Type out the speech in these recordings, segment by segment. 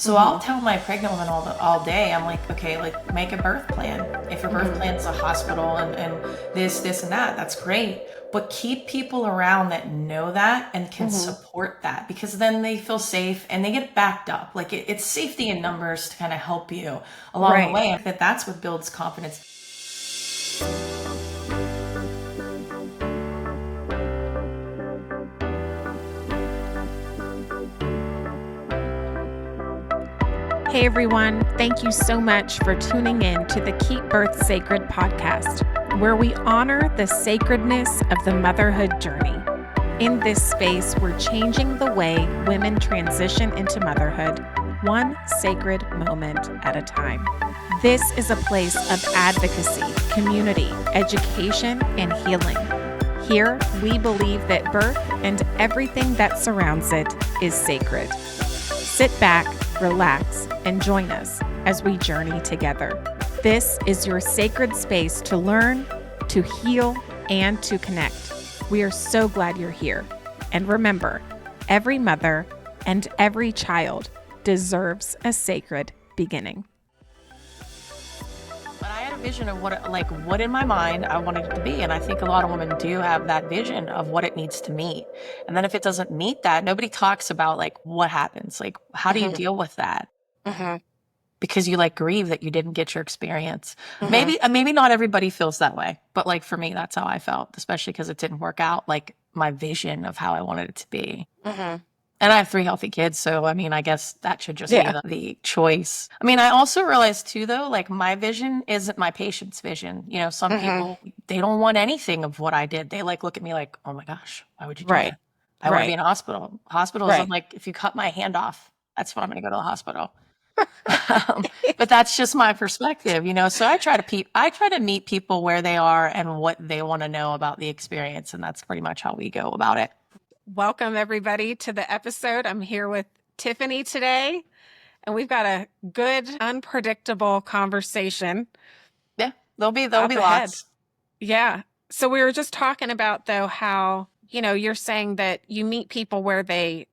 So I'll tell my pregnant woman all day, I'm like, okay, like make a birth plan. If your birth plan's a hospital and this and that, that's great. But keep people around that know that and can support that, because then they feel safe and they get backed up. Like it's safety in numbers to kind of help you along the way. And that's what builds confidence. Hey everyone, thank you so much for tuning in to the Keep Birth Sacred podcast, where we honor the sacredness of the motherhood journey. In this space, we're changing the way women transition into motherhood, one sacred moment at a time. This is a place of advocacy, community, education, and healing. Here, we believe that birth and everything that surrounds it is sacred. Sit back, relax, and join us as we journey together. This is your sacred space to learn, to heal, and to connect. We are so glad you're here. And remember, every mother and every child deserves a sacred beginning. But I had a vision of what in my mind I wanted it to be. And I think a lot of women do have that vision of what it needs to meet. And then if it doesn't meet that, nobody talks about like what happens. Like, how do you deal with that? Because you like grieve that you didn't get your experience. Maybe not everybody feels that way, but like for me, that's how I felt, especially because it didn't work out like my vision of how I wanted it to be. And I have 3 healthy kids. So, I mean, I guess that should just be the choice. I mean, I also realized too, though, like my vision isn't my patient's vision. You know, some people, they don't want anything of what I did. They like look at me like, oh my gosh, why would you do that? I want to be in a hospital. Hospitals, I'm like, if you cut my hand off, that's when I'm going to go to the hospital. But that's just my perspective, you know? So I try to meet people where they are and what they want to know about the experience. And that's pretty much how we go about it. Welcome everybody to the episode. I'm here with Tiffany today, and we've got a good, unpredictable conversation. Yeah, there'll be lots. Yeah. So we were just talking about though how, you know, you're saying that you meet people where they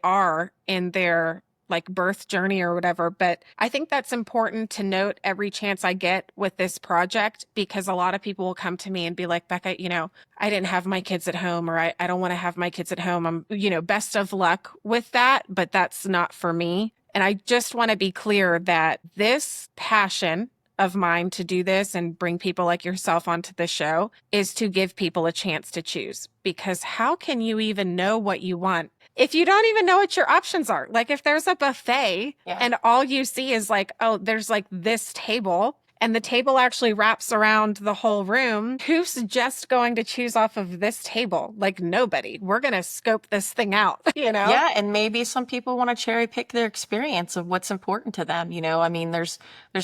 are in their like birth journey or whatever. But I think that's important to note every chance I get with this project, because a lot of people will come to me and be like, Becca, you know, I didn't have my kids at home, or I don't want to have my kids at home. I'm, you know, best of luck with that, but that's not for me. And I just want to be clear that this passion of mine to do this and bring people like yourself onto the show is to give people a chance to choose. Because how can you even know what you want if you don't even know what your options are? Like if there's a buffet and all you see is like, oh, there's like this table and the table actually wraps around the whole room, who's just going to choose off of this table? Like nobody. We're going to scope this thing out, you know? Yeah. And maybe some people want to cherry pick their experience of what's important to them. You know, I mean, there's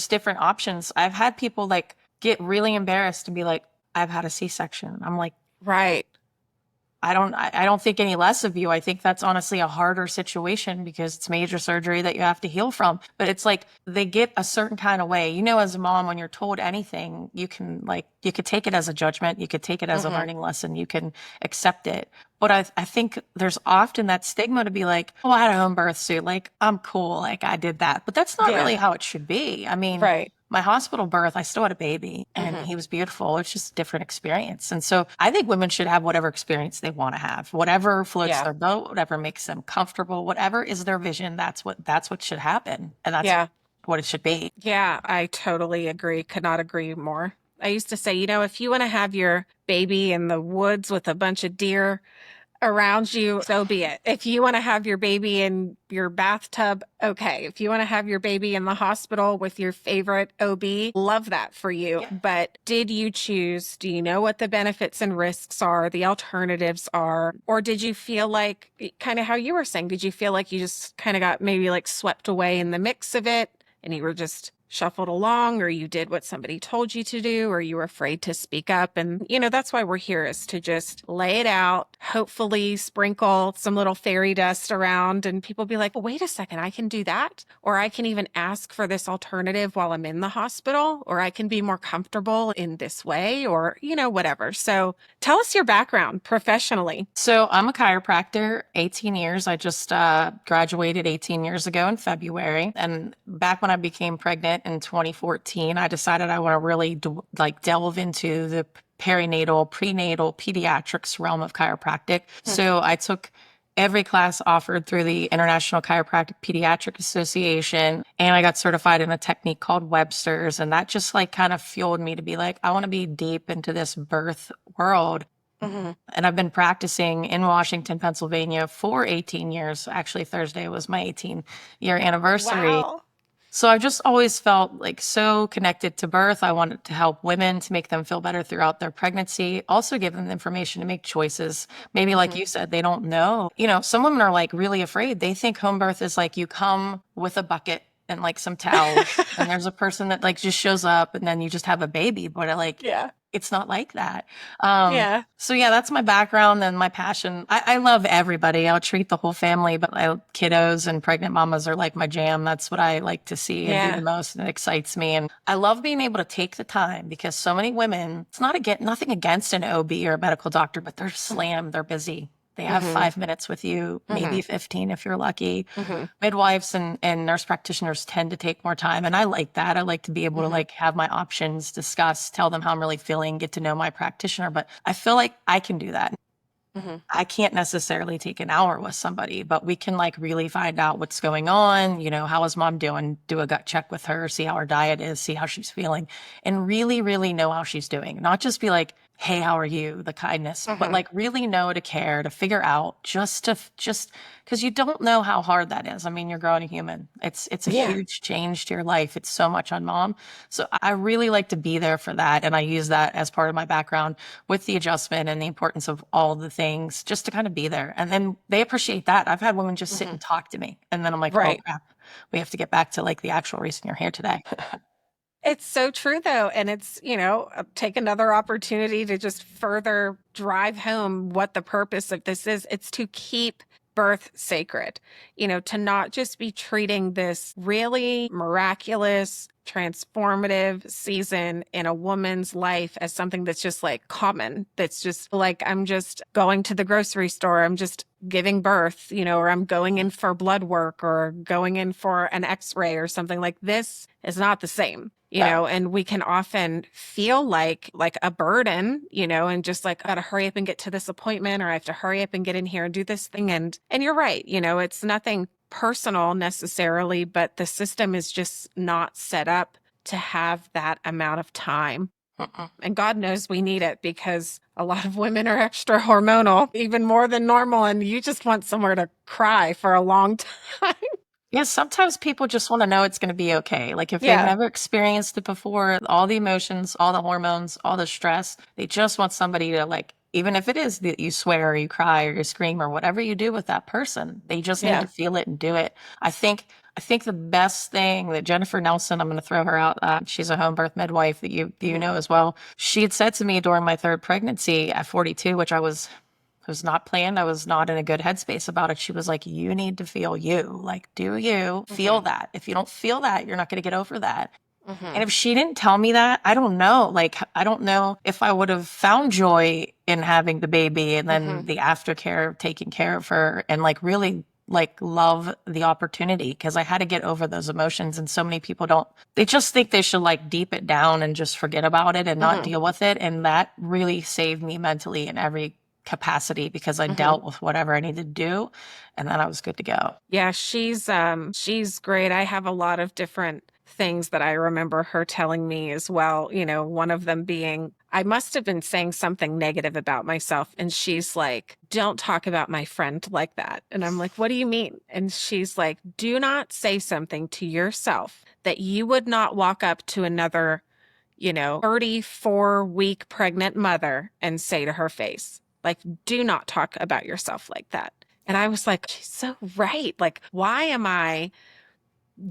different options. I've had people like get really embarrassed and be like, I've had a C-section. I'm like, right. I don't think any less of you. I think that's honestly a harder situation because it's major surgery that you have to heal from. But it's like they get a certain kind of way. You know, as a mom, when you're told anything, you could take it as a judgment. You could take it as a learning lesson. You can accept it. But I think there's often that stigma to be like, oh, I had a home birth suit. Like, I'm cool. Like, I did that. But that's not really how it should be. I mean, my hospital birth, I still had a baby and he was beautiful. It's just a different experience. And so I think women should have whatever experience they want to have, whatever floats their boat, whatever makes them comfortable, whatever is their vision. That's what should happen. And that's what it should be. Yeah, I totally agree. Could not agree more. I used to say, you know, if you want to have your baby in the woods with a bunch of deer around you, so be it. If you want to have your baby in your bathtub, okay. If you want to have your baby in the hospital with your favorite OB, love that for you. Yeah. But did you choose? Do you know what the benefits and risks are, the alternatives are? Or did you feel like, kind of how you were saying, did you feel like you just kind of got maybe like swept away in the mix of it and you were just shuffled along, or you did what somebody told you to do, or you were afraid to speak up. And, that's why we're here, is to just lay it out, hopefully sprinkle some little fairy dust around, and people be like, well, wait a second, I can do that. Or I can even ask for this alternative while I'm in the hospital, or I can be more comfortable in this way, or, whatever. So tell us your background professionally. So I'm a chiropractor, 18 years. I just graduated 18 years ago in February. And back when I became pregnant in 2014, I decided I want to really delve into the perinatal, prenatal, pediatrics realm of chiropractic. So I took every class offered through the International Chiropractic Pediatric Association. And I got certified in a technique called Webster's. And that just like kind of fueled me to be like, I want to be deep into this birth world. Mm-hmm. And I've been practicing in Washington, Pennsylvania for 18 years. Actually, Thursday was my 18-year anniversary. Wow. So I've just always felt like so connected to birth. I wanted to help women to make them feel better throughout their pregnancy, also give them the information to make choices. Maybe like Mm-hmm. you said, they don't know. Some women are like really afraid. They think home birth is like you come with a bucket and like some towels and there's a person that like just shows up and then you just have a baby, but Yeah. it's not like that. Yeah. So yeah, that's my background and my passion. I love everybody. I'll treat the whole family, but kiddos and pregnant mamas are like my jam. That's what I like to see and do the Yeah. most, and it excites me. And I love being able to take the time because so many women, it's not nothing against an OB or a medical doctor, but they're slammed, they're busy. They have Mm-hmm. 5 minutes with you, maybe Mm-hmm. 15 if you're lucky. Mm-hmm. Midwives and nurse practitioners tend to take more time. And I like that. I like to be able to Mm-hmm. like have my options, discuss, tell them how I'm really feeling, get to know my practitioner. But I feel like I can do that. Mm-hmm. I can't necessarily take an hour with somebody, but we can like really find out what's going on. How is mom doing? Do a gut check with her, see how her diet is, see how she's feeling, and really, really know how she's doing. Not just be like, hey, how are you? The kindness, but Mm-hmm. like really know, to care, to figure out, just because you don't know how hard that is. I mean, you're growing a human. It's a Yeah. huge change to your life. It's so much on mom. So I really like to be there for that. And I use that as part of my background with the adjustment and the importance of all the things, just to kind of be there. And then they appreciate that. I've had women just sit Mm-hmm. and talk to me. And then I'm like, oh Right. crap, we have to get back to like the actual reason you're here today. It's so true, though. And it's, take another opportunity to just further drive home what the purpose of this is. It's to keep birth sacred, to not just be treating this really miraculous, transformative season in a woman's life as something that's just like common, that's just like, I'm just going to the grocery store, I'm just giving birth, or I'm going in for blood work or going in for an x-ray or something. Like, this is not the same. And we can often feel like a burden, and just like, I gotta hurry up and get to this appointment, or I have to hurry up and get in here and do this thing. And you're right, it's nothing personal necessarily, but the system is just not set up to have that amount of time. Mm-mm. And God knows we need it, because a lot of women are extra hormonal, even more than normal. And you just want somewhere to cry for a long time. Yeah, sometimes people just want to know it's going to be okay. Like if they've Yeah. never experienced it before, all the emotions, all the hormones, all the stress, they just want somebody to like, even if it is that you swear or you cry or you scream or whatever you do with that person, they just need to Yeah. feel it and do it. I think the best thing that Jennifer Nelson, I'm going to throw her out. She's a home birth midwife that you Mhm. know as well. She had said to me during my third pregnancy at 42, which I was not planned. I was not in a good headspace about it. She was like, you need to feel you. Like, do you feel Mhm. that? If you don't feel that, you're not going to get over that. And Mhm. if she didn't tell me that, I don't know. Like, I don't know if I would have found joy in having the baby and then Mhm. the aftercare of taking care of her and like really like love the opportunity, because I had to get over those emotions. And so many people don't, they just think they should like deep it down and just forget about it and not Mhm. deal with it. And that really saved me mentally in every capacity because I Mhm. dealt with whatever I needed to do and then I was good to go. Yeah, she's great. I have a lot of different things that I remember her telling me as well, one of them being, I must have been saying something negative about myself, and she's like, "Don't talk about my friend like that." And I'm like, "What do you mean?" And she's like, "Do not say something to yourself that you would not walk up to another, 34-week pregnant mother and say to her face. Like, do not talk about yourself like that." And I was like, she's so right. Like, why am I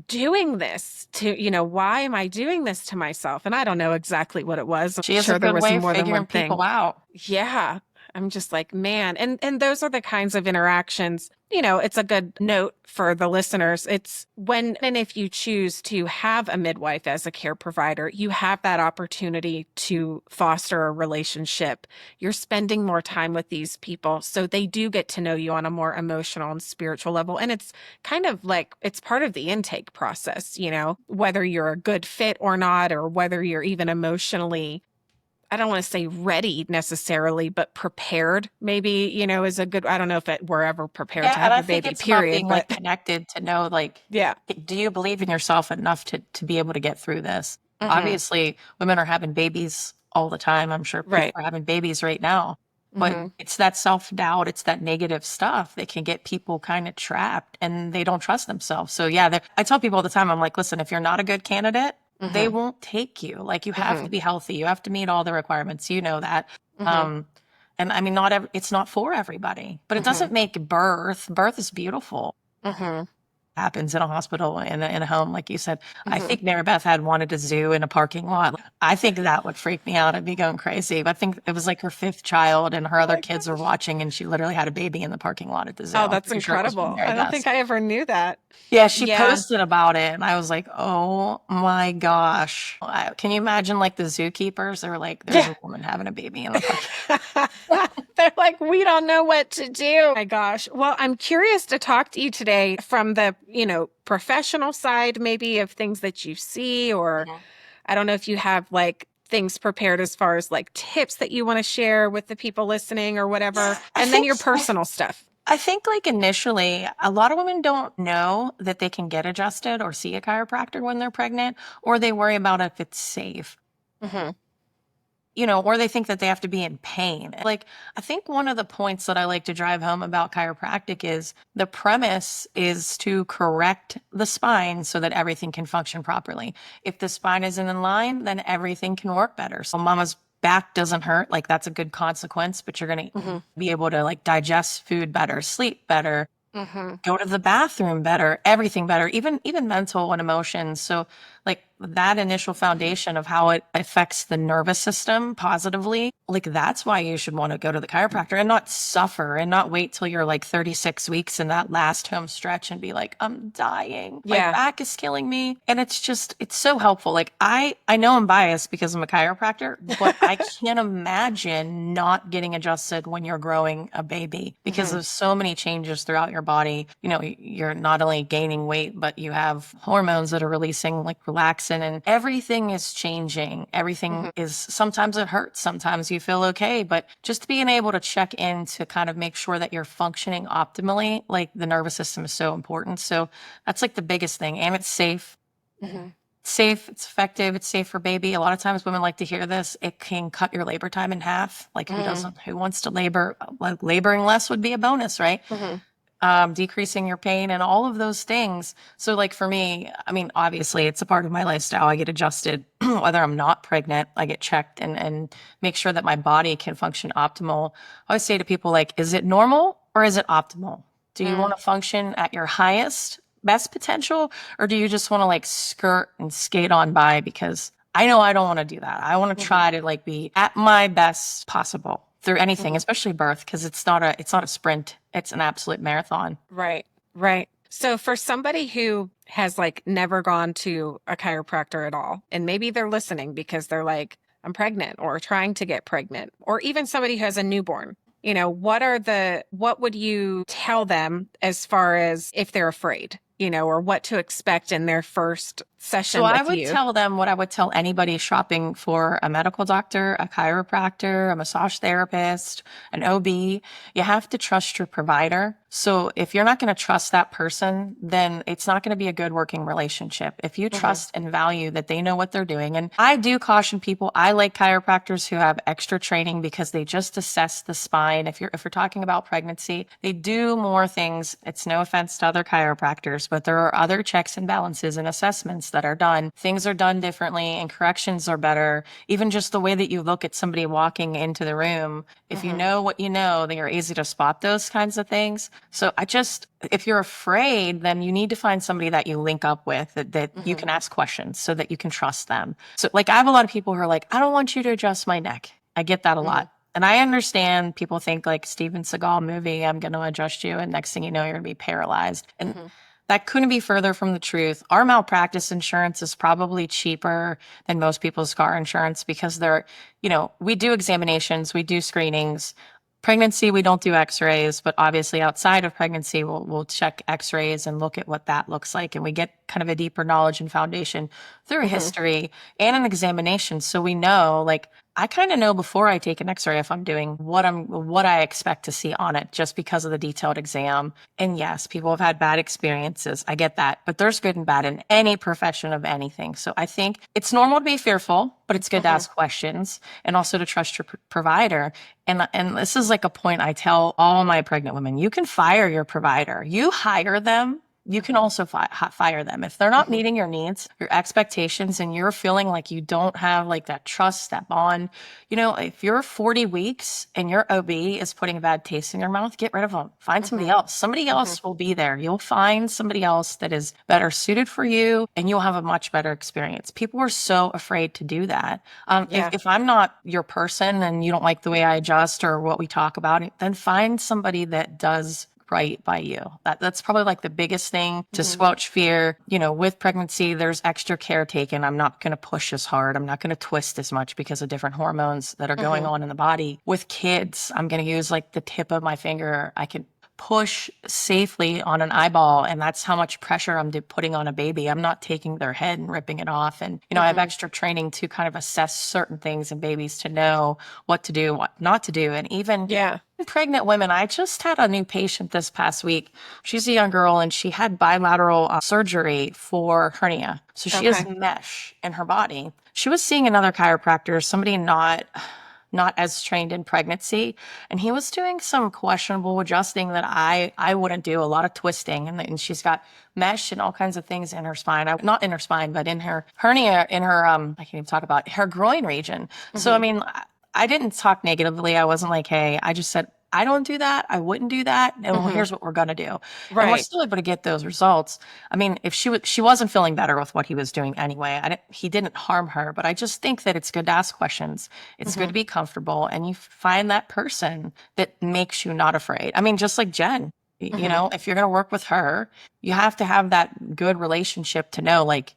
doing this to, why am I doing this to myself? And I don't know exactly what it was. I'm She has a sure there good was way of more than one figuring thing. people out. Yeah. I'm just like, man. And those are the kinds of interactions, it's a good note for the listeners. It's when and if you choose to have a midwife as a care provider, you have that opportunity to foster a relationship. You're spending more time with these people, so they do get to know you on a more emotional and spiritual level. And it's kind of like it's part of the intake process, whether you're a good fit or not, or whether you're even emotionally, I don't want to say ready necessarily, but prepared maybe, is a good, I don't know if we're ever prepared Yeah, to and have I a think baby, it's about period. being like But connected to know like, yeah. do you believe in yourself enough to be able to get through this? Hmm. Obviously, women are having babies all the time. I'm sure people Right. are having babies right now. But Hmm. it's that self-doubt, it's that negative stuff that can get people kind of trapped and they don't trust themselves. So yeah, I tell people all the time, I'm like, listen, if you're not a good candidate, they Hmm. won't take you. Like you have Hmm. to be healthy. You have to meet all the requirements. You know that. Hmm. Um, and I mean, it's not for everybody, but it Hmm. doesn't make birth is beautiful Hmm. happens in a hospital in a home, like you said. I Hmm. think Mary Beth had wanted a zoo in a parking lot. I think that would freak me out. I'd be going crazy. But I think it was like her fifth child, and her Oh other my kids were gosh. watching, and she literally had a baby in the parking lot at the zoo. Oh, I'm that's pretty sure it was incredible. Mary I don't Beth. think I ever knew that. Yeah, she Yeah. posted about it, and I was like, "Oh my gosh!" Can you imagine like the zookeepers? They're like, "There's Yeah. a woman having a baby in the parking." They're like, we don't know what to do. Oh my gosh. Well, I'm curious to talk to you today from the, professional side, maybe of things that you see, or Mhm. I don't know if you have like things prepared as far as like tips that you want to share with the people listening or whatever, I and then think your personal stuff. I think like initially, a lot of women don't know that they can get adjusted or see a chiropractor when they're pregnant, or they worry about if it's safe, Hmm. or they think that they have to be in pain. Like, I think one of the points that I like to drive home about chiropractic is the premise is to correct the spine so that everything can function properly. If the spine isn't in line, then everything can work better. So, mama's back doesn't hurt, like, that's a good consequence, but you're going to Hmm. be able to like digest food better, sleep better, Hmm. go to the bathroom better, everything better, even mental and emotions. So like that initial foundation of how it affects the nervous system positively, like that's why you should want to go to the chiropractor and not suffer and not wait till you're like 36 weeks in that last home stretch and be like, I'm dying. My Yeah. back is killing me. And it's so helpful. Like I know I'm biased because I'm a chiropractor, but I can't imagine not getting adjusted when you're growing a baby because Hmm. of so many changes throughout your body. You're not only gaining weight, but you have hormones that are releasing like relaxin, and everything is changing. Everything Hmm. is, sometimes it hurts, sometimes you feel okay, but just being able to check in to kind of make sure that you're functioning optimally, like the nervous system is so important. So that's like the biggest thing. And it's safe. Hmm. It's safe, it's effective, it's safe for baby. A lot of times women like to hear this. It can cut your labor time in half. Like who wants to labor? Like laboring less would be a bonus, right? Hmm. Decreasing your pain and all of those things. So, like for me, I mean, obviously, it's a part of my lifestyle. I get adjusted whether I'm not pregnant. I get checked and make sure that my body can function optimal. I always say to people, like, is it normal or is it optimal? Do you want to function at your highest, best potential, or do you just want to like skirt and skate on by? Because I know I don't want to do that. I want to Hmm. try to like be at my best possible through anything, Hmm. especially birth, because it's not a sprint. It's an absolute marathon. Right, right. So for somebody who has like never gone to a chiropractor at all, and maybe they're listening because they're like, I'm pregnant or trying to get pregnant, or even somebody who has a newborn, what would you tell them as far as if they're afraid, or what to expect in their first So session I with would you? tell them what I would tell anybody shopping for a medical doctor, a chiropractor, a massage therapist, an OB. You have to trust your provider. So if you're not going to trust that person, then it's not going to be a good working relationship. If you Hmm. trust and value that they know what they're doing. And I do caution people, I like chiropractors who have extra training because they just assess the spine. If you're talking about pregnancy, they do more things. It's no offense to other chiropractors, but there are other checks and balances and assessments that are done, things are done differently and corrections are better. Even just the way that you look at somebody walking into the room, if you Hmm. know what you know, then you're easy to spot those kinds of things. So if you're afraid, then you need to find somebody that you link up with that you Hmm. can ask questions so that you can trust them. So like I have a lot of people who are like, I don't want you to adjust my neck. I get that a Hmm. lot. And I understand people think like Steven Seagal movie, I'm going to adjust you. And next thing you know, you're going to be paralyzed. And Hmm. that couldn't be further from the truth. Our malpractice insurance is probably cheaper than most people's car insurance because we do examinations, we do screenings. Pregnancy, we don't do x-rays, but obviously outside of pregnancy, we'll check x-rays and look at what that looks like. And we get kind of a deeper knowledge and foundation through a Hmm. history and an examination. So we know, like, I kind of know before I take an x-ray if I'm doing what I expect to see on it just because of the detailed exam. And yes, people have had bad experiences. I get that, but there's good and bad in any profession of anything. So I think it's normal to be fearful, but it's good to Hmm. ask questions and also to trust your provider. And this is like a point I tell all my pregnant women. You can fire your provider. You hire them. You can also fire them. If they're not Hmm. meeting your needs, your expectations, and you're feeling like you don't have like that trust, that bond, if you're 40 weeks and your OB is putting a bad taste in your mouth, get rid of them. Find somebody Hmm. else. Somebody Hmm. else will be there. You'll find somebody else that is better suited for you and you'll have a much better experience. People are so afraid to do that. If, Yeah. if I'm not your person and you don't like the way I adjust or what we talk about, then find somebody that does right by you. That's probably like the biggest thing to Hmm. squelch fear. With pregnancy, there's extra care taken. I'm not going to push as hard. I'm not going to twist as much because of different hormones that are going Hmm. on in the body. With kids, I'm going to use like the tip of my finger. I can push safely on an eyeball, and that's how much pressure I'm putting on a baby. I'm not taking their head and ripping it off. And I have Hmm. extra training to kind of assess certain things in babies to know what to do, what not to do. And even Yeah. pregnant women, I just had a new patient this past week. She's a young girl and she had bilateral surgery for hernia. So she has Okay. mesh in her body. She was seeing another chiropractor, somebody not as trained in pregnancy, and he was doing some questionable adjusting that I wouldn't do, a lot of twisting, and she's got mesh and all kinds of things in her spine. Not in her spine, but in her hernia, in her I can't even talk about her groin region. So I Hmm. mean, I didn't talk negatively. I wasn't like, hey, I just said, I don't do that. I wouldn't do that. And well, Hmm. here's what we're going to do. And we're Right. still able to get those results. I mean, if she wasn't feeling better with what he was doing anyway. He didn't harm her, but I just think that it's good to ask questions. It's good Hmm. to be comfortable and you find that person that makes you not afraid. I mean, just like Jen, Hmm. if you're going to work with her, you have to have that good relationship to know, like,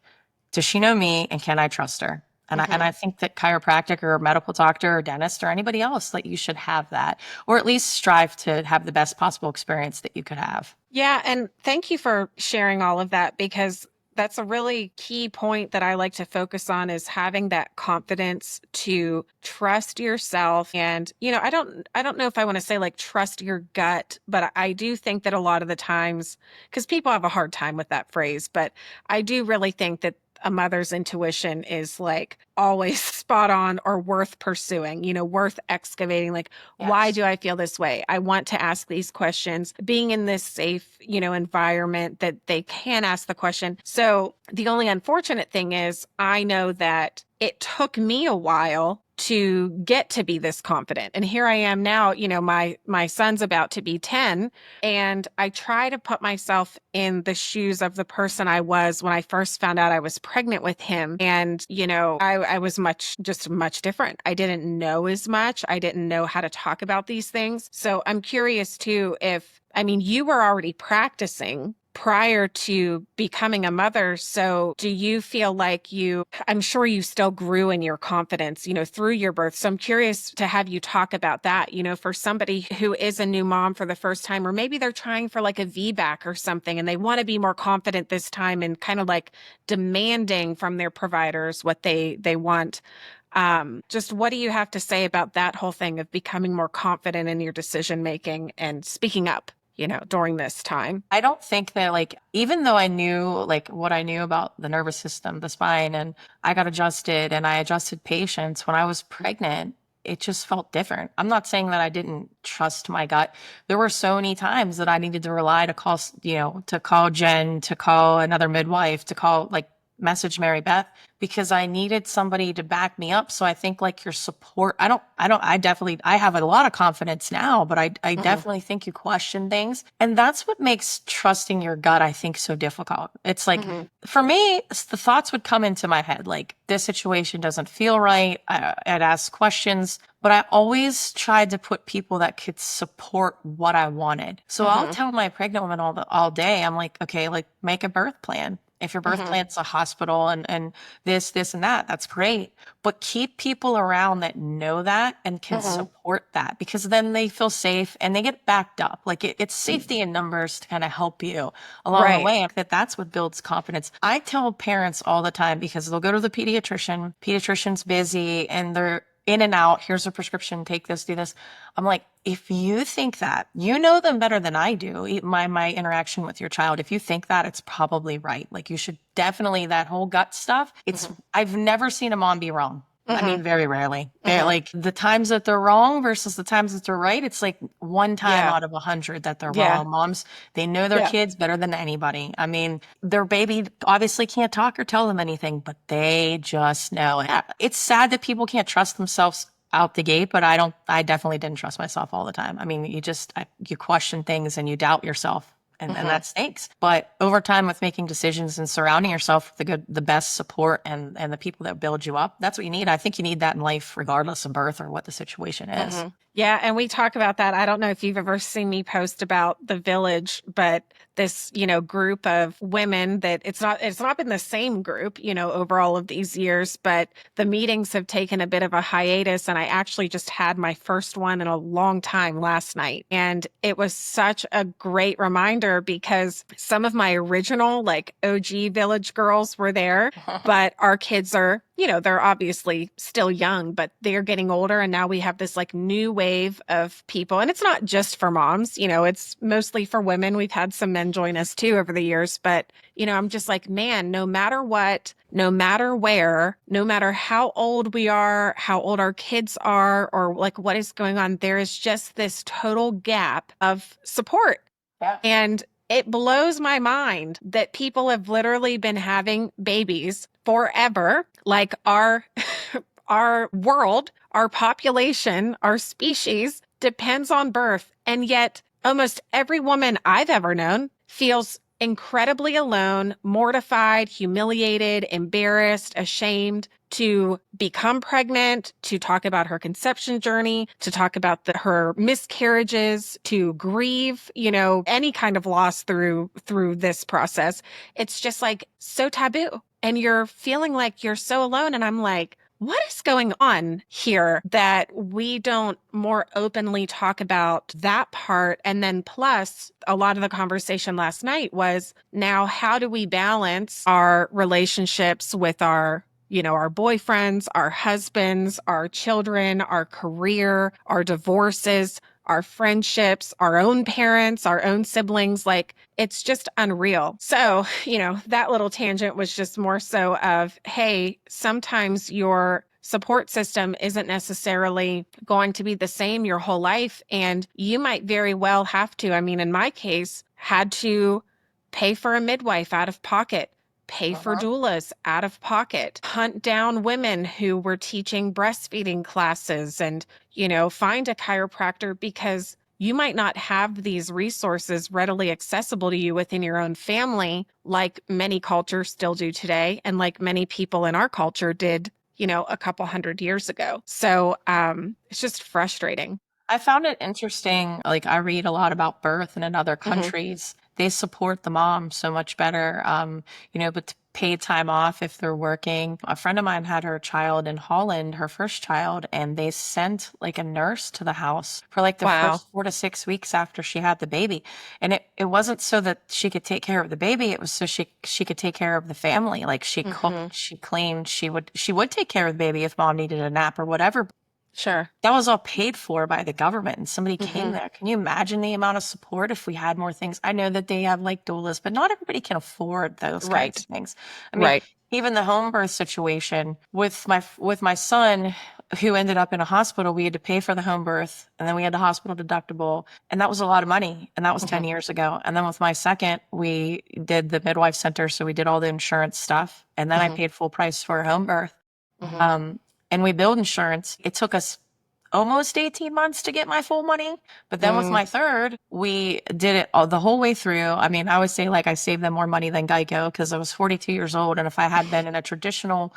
does she know me and can I trust her? And I Hmm. think that chiropractic or medical doctor or dentist or anybody else, like, you should have that, or at least strive to have the best possible experience that you could have. Yeah, and thank you for sharing all of that because that's a really key point that I like to focus on is having that confidence to trust yourself. And, I don't know if I want to say like trust your gut, but I do think that a lot of the times, because people have a hard time with that phrase, but I do really think that a mother's intuition is like always spot on or worth pursuing, worth excavating. Like, why Yes. do I feel this way? I want to ask these questions, being in this safe, environment that they can ask the question. So the only unfortunate thing is I know that it took me a while to get to be this confident. And here I am now, my son's about to be 10, and I try to put myself in the shoes of the person I was when I first found out I was pregnant with him. And, I was much different. I didn't know as much. I didn't know how to talk about these things. So I'm curious too you were already practicing prior to becoming a mother. So do you feel like I'm sure you still grew in your confidence, through your birth. So I'm curious to have you talk about that, for somebody who is a new mom for the first time, or maybe they're trying for like a VBAC or something and they want to be more confident this time and kind of like demanding from their providers what they want. Just what do you have to say about that whole thing of becoming more confident in your decision making and speaking up, during this time? I don't think that, like, even though I knew like what I knew about the nervous system, the spine, and I got adjusted and I adjusted patients when I was pregnant, it just felt different. I'm not saying that I didn't trust my gut. There were so many times that I needed to rely to call, to call Jen, to call another midwife, to call like message Mary Beth because I needed somebody to back me up. So I think like your support, I have a lot of confidence now, but I Mhm. definitely think you question things. And that's what makes trusting your gut, I think, so difficult. It's like, Mhm. for me, the thoughts would come into my head like, this situation doesn't feel right. I'd ask questions, but I always tried to put people that could support what I wanted. So I'll Mhm. tell my pregnant woman all day, I'm like, okay, like make a birth plan. If your birth Mhm. plan's a hospital and this and that, that's great. But keep people around that know that and can Mhm. support that because then they feel safe and they get backed up. Like it's safety in numbers to kind of help you along the Right. way. That's what builds confidence. I tell parents all the time because they'll go to the pediatrician's busy and they're in and out. Here's a prescription. Take this, do this. I'm like, if you think that, you know them better than I do. My interaction with your child. If you think that, it's probably right. Like you should definitely that whole gut stuff. Mhm. I've never seen a mom be wrong. I Mhm. mean, very rarely. They're Mhm. like the times that they're wrong versus the times that they're right. It's like one time Yeah. out of 100 that they're Yeah. wrong. Moms, they know their Yeah. kids better than anybody. I mean, their baby obviously can't talk or tell them anything, but they just know. It's sad that people can't trust themselves out the gate, but I definitely didn't trust myself all the time. I mean, you question things and you doubt yourself. And Mhm. that stinks. But over time with making decisions and surrounding yourself with the best support and the people that build you up, that's what you need. I think you need that in life, regardless of birth or what the situation is. Mhm. Yeah, and we talk about that. I don't know if you've ever seen me post about the village, but this, group of women that it's not been the same group, over all of these years, but the meetings have taken a bit of a hiatus and I actually just had my first one in a long time last night. And it was such a great reminder because some of my original like OG village girls were there, but our kids are, they're obviously still young, but they're getting older. And now we have this like new wave of people. And it's not just for moms, it's mostly for women. We've had some men join us too over the years. But, I'm just like, man, no matter what, no matter where, no matter how old we are, how old our kids are, or like what is going on, there is just this total gap of support. Yeah. And it blows my mind that people have literally been having babies forever. Like our world, our population, our species depends on birth. And yet almost every woman I've ever known feels incredibly alone, mortified, humiliated, embarrassed, ashamed to become pregnant, to talk about her conception journey, to talk about her miscarriages, to grieve, any kind of loss through this process. It's just like so taboo. And you're feeling like you're so alone. And I'm like, what is going on here that we don't more openly talk about that part? And then plus a lot of the conversation last night was now how do we balance our relationships with our boyfriends, our husbands, our children, our career, our divorces, our friendships, our own parents, our own siblings. Like it's just unreal. So, that little tangent was just more so of, hey, sometimes your support system isn't necessarily going to be the same your whole life. And you might very well have to, I mean, in my case, had to pay for a midwife out of pocket, pay for Uh-huh. doulas out of pocket, hunt down women who were teaching breastfeeding classes and, find a chiropractor because you might not have these resources readily accessible to you within your own family, like many cultures still do today, and like many people in our culture did, a couple hundred years ago. So it's just frustrating. I found it interesting. Like, I read a lot about birth, and in other Hmm. countries, they support the mom so much better. But paid time off if they're working. A friend of mine had her child in Holland, her first child, and they sent like a nurse to the house for like the Wow. first 4 to 6 weeks after she had the baby. And it wasn't so that she could take care of the baby, it was so she could take care of the family. Like she cooked, Hmm. she cleaned, she would take care of the baby if mom needed a nap or whatever. Sure. That was all paid for by the government and somebody came Hmm. there. Can you imagine the amount of support if we had more things? I know that they have like doulas, but not everybody can afford those kinds Right. of things. I mean, Right. even the home birth situation with my son, who ended up in a hospital, we had to pay for the home birth, and then we had the hospital deductible, and that was a lot of money, and that was 10 Mhm. years ago. And then with my second, we did the midwife center, so we did all the insurance stuff, and then I Mhm. paid full price for a home birth. Mhm. Um, and we billed insurance. It took us almost 18 months to get my full money. But then with Mm. my third, we did it all, the whole way through. I mean, I would say like I saved them more money than Geico because I was 42 years old. And if I had been in a traditional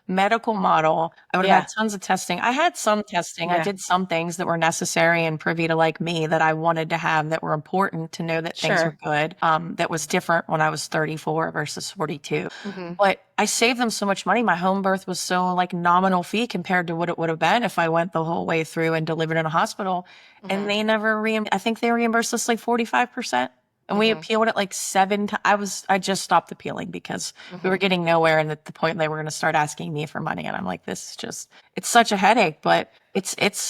medical model, I would have Yeah. had tons of testing. I had some testing. I Yeah. did some things that were necessary and privy to like me that I wanted to have that were important to know that things were Sure. good. That was different when I was 34 versus 42. Mhm. But I saved them so much money. My home birth was so like nominal fee compared to what it would have been if I went the whole way through and delivered in a hospital. And Mhm. they never I think they reimbursed us like 45%. And we Mhm. appealed it like seven times. I just stopped appealing because we were Mhm. getting nowhere. And at the point they were going to start asking me for money. And I'm like, this is just, it's such a headache, but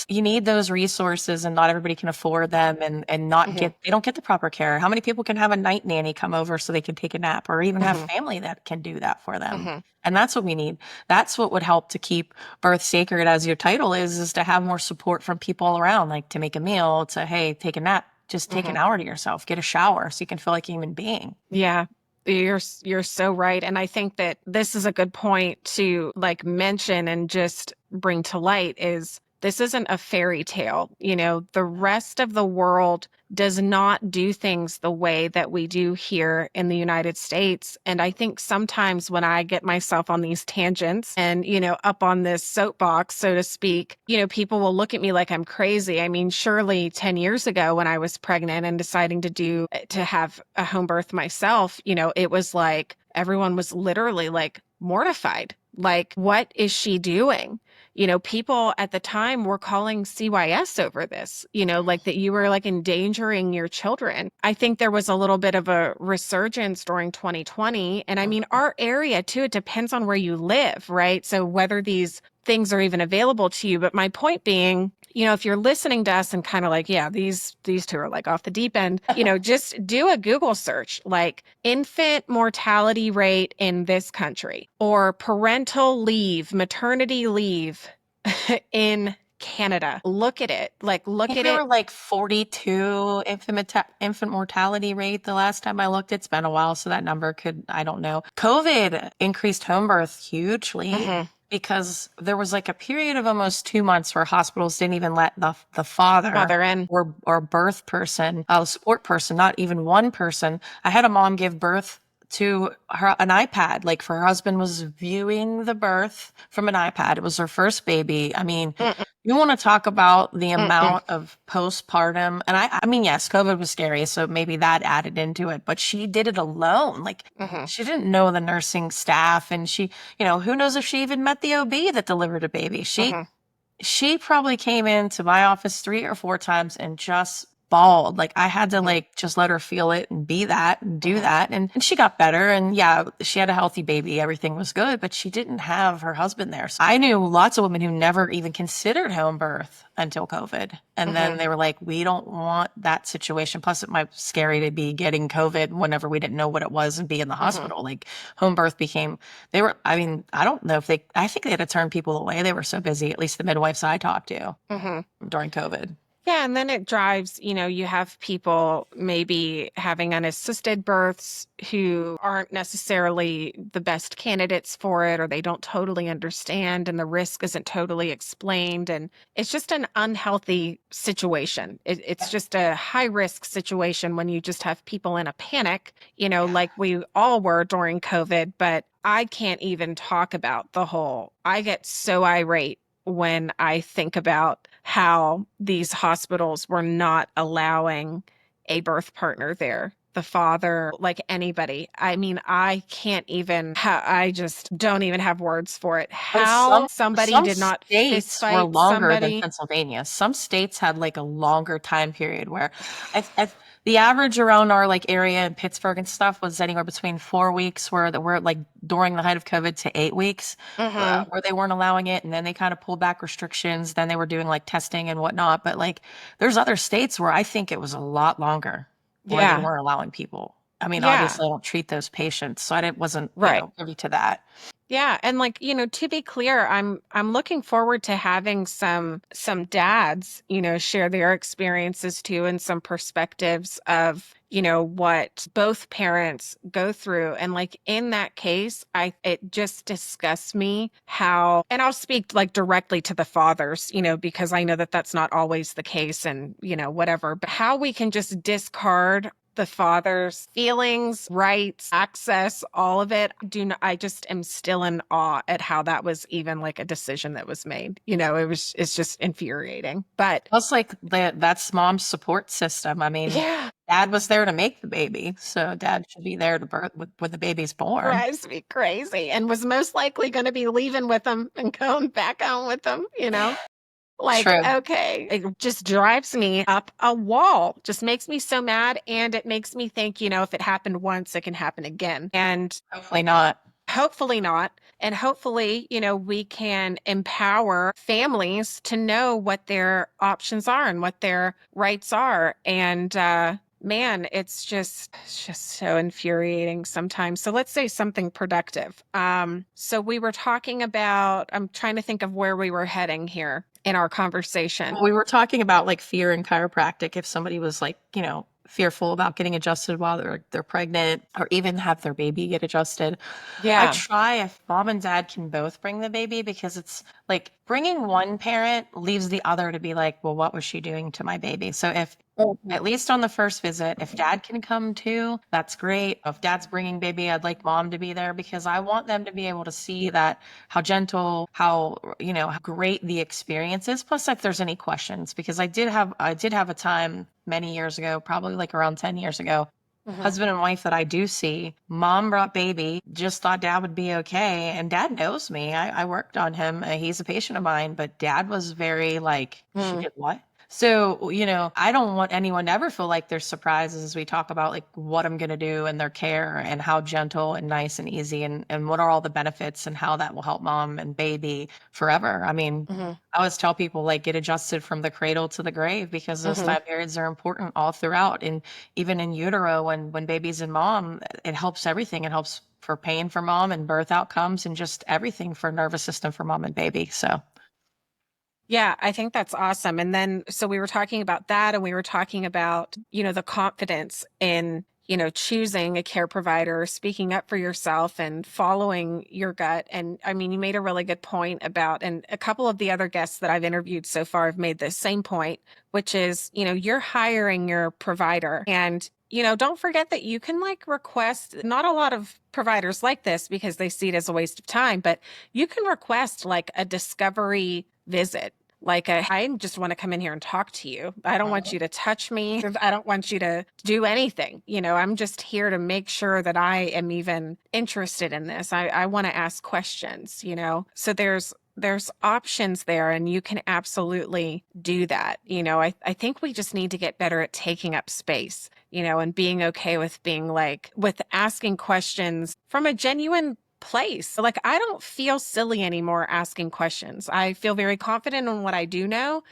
you need those resources and not everybody can afford them and not Mhm. they don't get the proper care. How many people can have a night nanny come over so they can take a nap or even have Mhm. family that can do that for them? Mhm. And that's what we need. That's what would help to keep birth sacred, as your title is to have more support from people all around, like to make a meal, to, hey, take a nap, just take an Mhm. hour to yourself, get a shower so you can feel like a human being. Yeah. You're so right. And I think that this is a good point to like mention and just bring to light is this isn't a fairy tale. The rest of the world does not do things the way that we do here in the United States. And I think sometimes when I get myself on these tangents and, up on this soapbox, so to speak, people will look at me like I'm crazy. I mean, surely 10 years ago when I was pregnant and deciding to have a home birth myself, it was like everyone was literally like mortified. Like, what is she doing? People at the time were calling CYS over this, like that you were like endangering your children. I think there was a little bit of a resurgence during 2020. And I mean, our area too, it depends on where you live, right? So whether these things are even available to you. But my point being, if you're listening to us and kind of like, yeah, these two are like off the deep end, just do a Google search like infant mortality rate in this country or parental leave, maternity leave in Canada. Look at it. Like I look think at we were it. like 42 infant mortality rate the last time I looked. It's been a while, so that number could, I don't know. COVID increased home birth hugely Mhm. because there was like a period of almost 2 months where hospitals didn't even let the father Mother in. or birth person, support person, not even one person. I had a mom give birth to an iPad. Like her husband was viewing the birth from an iPad. It was her first baby. I mean, Mm-mm, you want to talk about the mm-mm, amount of postpartum, and I mean, yes, COVID was scary, so maybe that added into it, but she did it alone. Like, mhm, she didn't know the nursing staff, and who knows if she even met the OB that delivered a baby. She mhm, she probably came into my office 3 or 4 times and just bawled. Like I had to mhm, like just let her feel it and be that and do mhm, that. And she got better. And yeah, she had a healthy baby. Everything was good, but she didn't have her husband there. So I knew lots of women who never even considered home birth until COVID. And then mhm, they were like, we don't want that situation. Plus it might be scary to be getting COVID whenever we didn't know what it was and be in the mhm. hospital. Like home birth became I mean, I don't know if I think they had to turn people away. They were so busy, at least the midwives I talked to Mhm. during COVID. Yeah, and then it drives, you have people maybe having unassisted births who aren't necessarily the best candidates for it, or they don't totally understand, and the risk isn't totally explained. And it's just an unhealthy situation. It's just a high risk situation when you just have people in a panic, like we all were during COVID. But I can't even talk about I get so irate when I think about how these hospitals were not allowing a birth partner there. The father, like anybody. I mean, I can't even, I just don't even have words for it. And How somebody some did not fist states were fight longer than somebody. Pennsylvania. Some states had like a longer time period where the average around our like area in Pittsburgh and stuff was anywhere between 4 weeks where that were like during the height of COVID to 8 weeks Hmm. where they weren't allowing it. And then they kind of pulled back restrictions. Then they were doing like testing and whatnot. But like there's other states where I think it was a lot longer where they Yeah. weren't allowing people. I mean, Yeah. obviously I don't treat those patients, so I wasn't, Right. privy to that. Yeah, and like, to be clear, I'm looking forward to having some dads, share their experiences too and some perspectives of, what both parents go through. And like in that case, I it just disgusts me how, and I'll speak like directly to the fathers, because I know that that's not always the case and, whatever, but how we can just discard the father's feelings, rights, access, all of it. I just am still in awe at how that was even like a decision that was made. It's just infuriating. But Plus, like that's mom's support system. I mean, yeah, dad was there to make the baby, so dad should be there to birth when the baby's born. drives me crazy and was most likely going to be leaving with them and going back home with them. Like, True. okay, it just drives me up a wall, just makes me so mad. And it makes me think, if it happened once, it can happen again. And Hopefully not. hopefully not. And hopefully, we can empower families to know what their options are and what their rights are. And man, it's just so infuriating sometimes. So let's say something productive. So we were talking about, I'm trying to think of where we were heading here in our conversation. We were talking about like fear in chiropractic. If somebody was like, fearful about getting adjusted while they're pregnant or even have their baby get adjusted, I Yeah. try if mom and dad can both bring the baby because it's like bringing one parent leaves the other to be like, well, what was she doing to my baby? So if Mhm. at least on the first visit, if dad can come too, that's great. If dad's bringing baby, I'd like mom to be there because I want them to be able to see that how gentle, how great the experience is. Plus, if there's any questions, because I did have a time many years ago, probably like around 10 years ago, Mhm. husband and wife that I do see, mom brought baby, just thought dad would be okay. And dad knows me. I worked on him. He's a patient of mine, but dad was very like, she Mm. did what? So, I don't want anyone to ever feel like there's surprises as we talk about like what I'm going to do and their care and how gentle and nice and easy and what are all the benefits and how that will help mom and baby forever. I mean, Mhm. I always tell people like get adjusted from the cradle to the grave because those Mhm. time periods are important all throughout. And even in utero, when baby's in mom, it helps everything. It helps for pain for mom and birth outcomes and just everything for nervous system for mom and baby. So Yeah, I think that's awesome. And then, so we were talking about that, and we were talking about, the confidence in, choosing a care provider, speaking up for yourself and following your gut. And I mean, you made a really good point about, and a couple of the other guests that I've interviewed so far have made the same point, which is, you're hiring your provider. And don't forget that you can like request, not a lot of providers like this because they see it as a waste of time, but you can request like a discovery visit. Like, I just want to come in here and talk to you. I don't want you to touch me. I don't want you to do anything. I'm just here to make sure that I am even interested in this. I want to ask questions. So there's options there, and you can absolutely do that. I think we just need to get better at taking up space, and being okay with being like, with asking questions from a genuine place. Like, I don't feel silly anymore asking questions. I feel very confident in what I do know.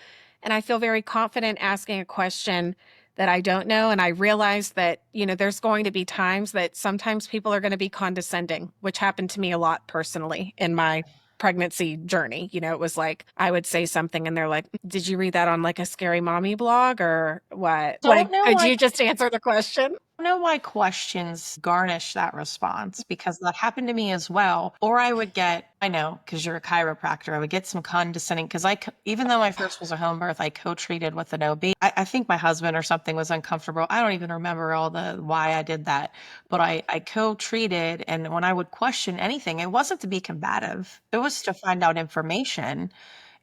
And I feel very confident asking a question that I don't know. And I realize that, there's going to be times that sometimes people are going to be condescending, which happened to me a lot personally in my pregnancy journey. It was like I would say something and they're like, "Did you read that on like a scary mommy blog or what? don't Like, know could why you just answer the question?" know why questions garnish that response because that happened to me as well. Or I would get, I know, because you're a chiropractor, I would get some condescending because even though my first was a home birth, I co-treated with an OB. I think my husband or something was uncomfortable. I don't even remember all the why I did that, but I co-treated. And when I would question anything, it wasn't to be combative, it was to find out information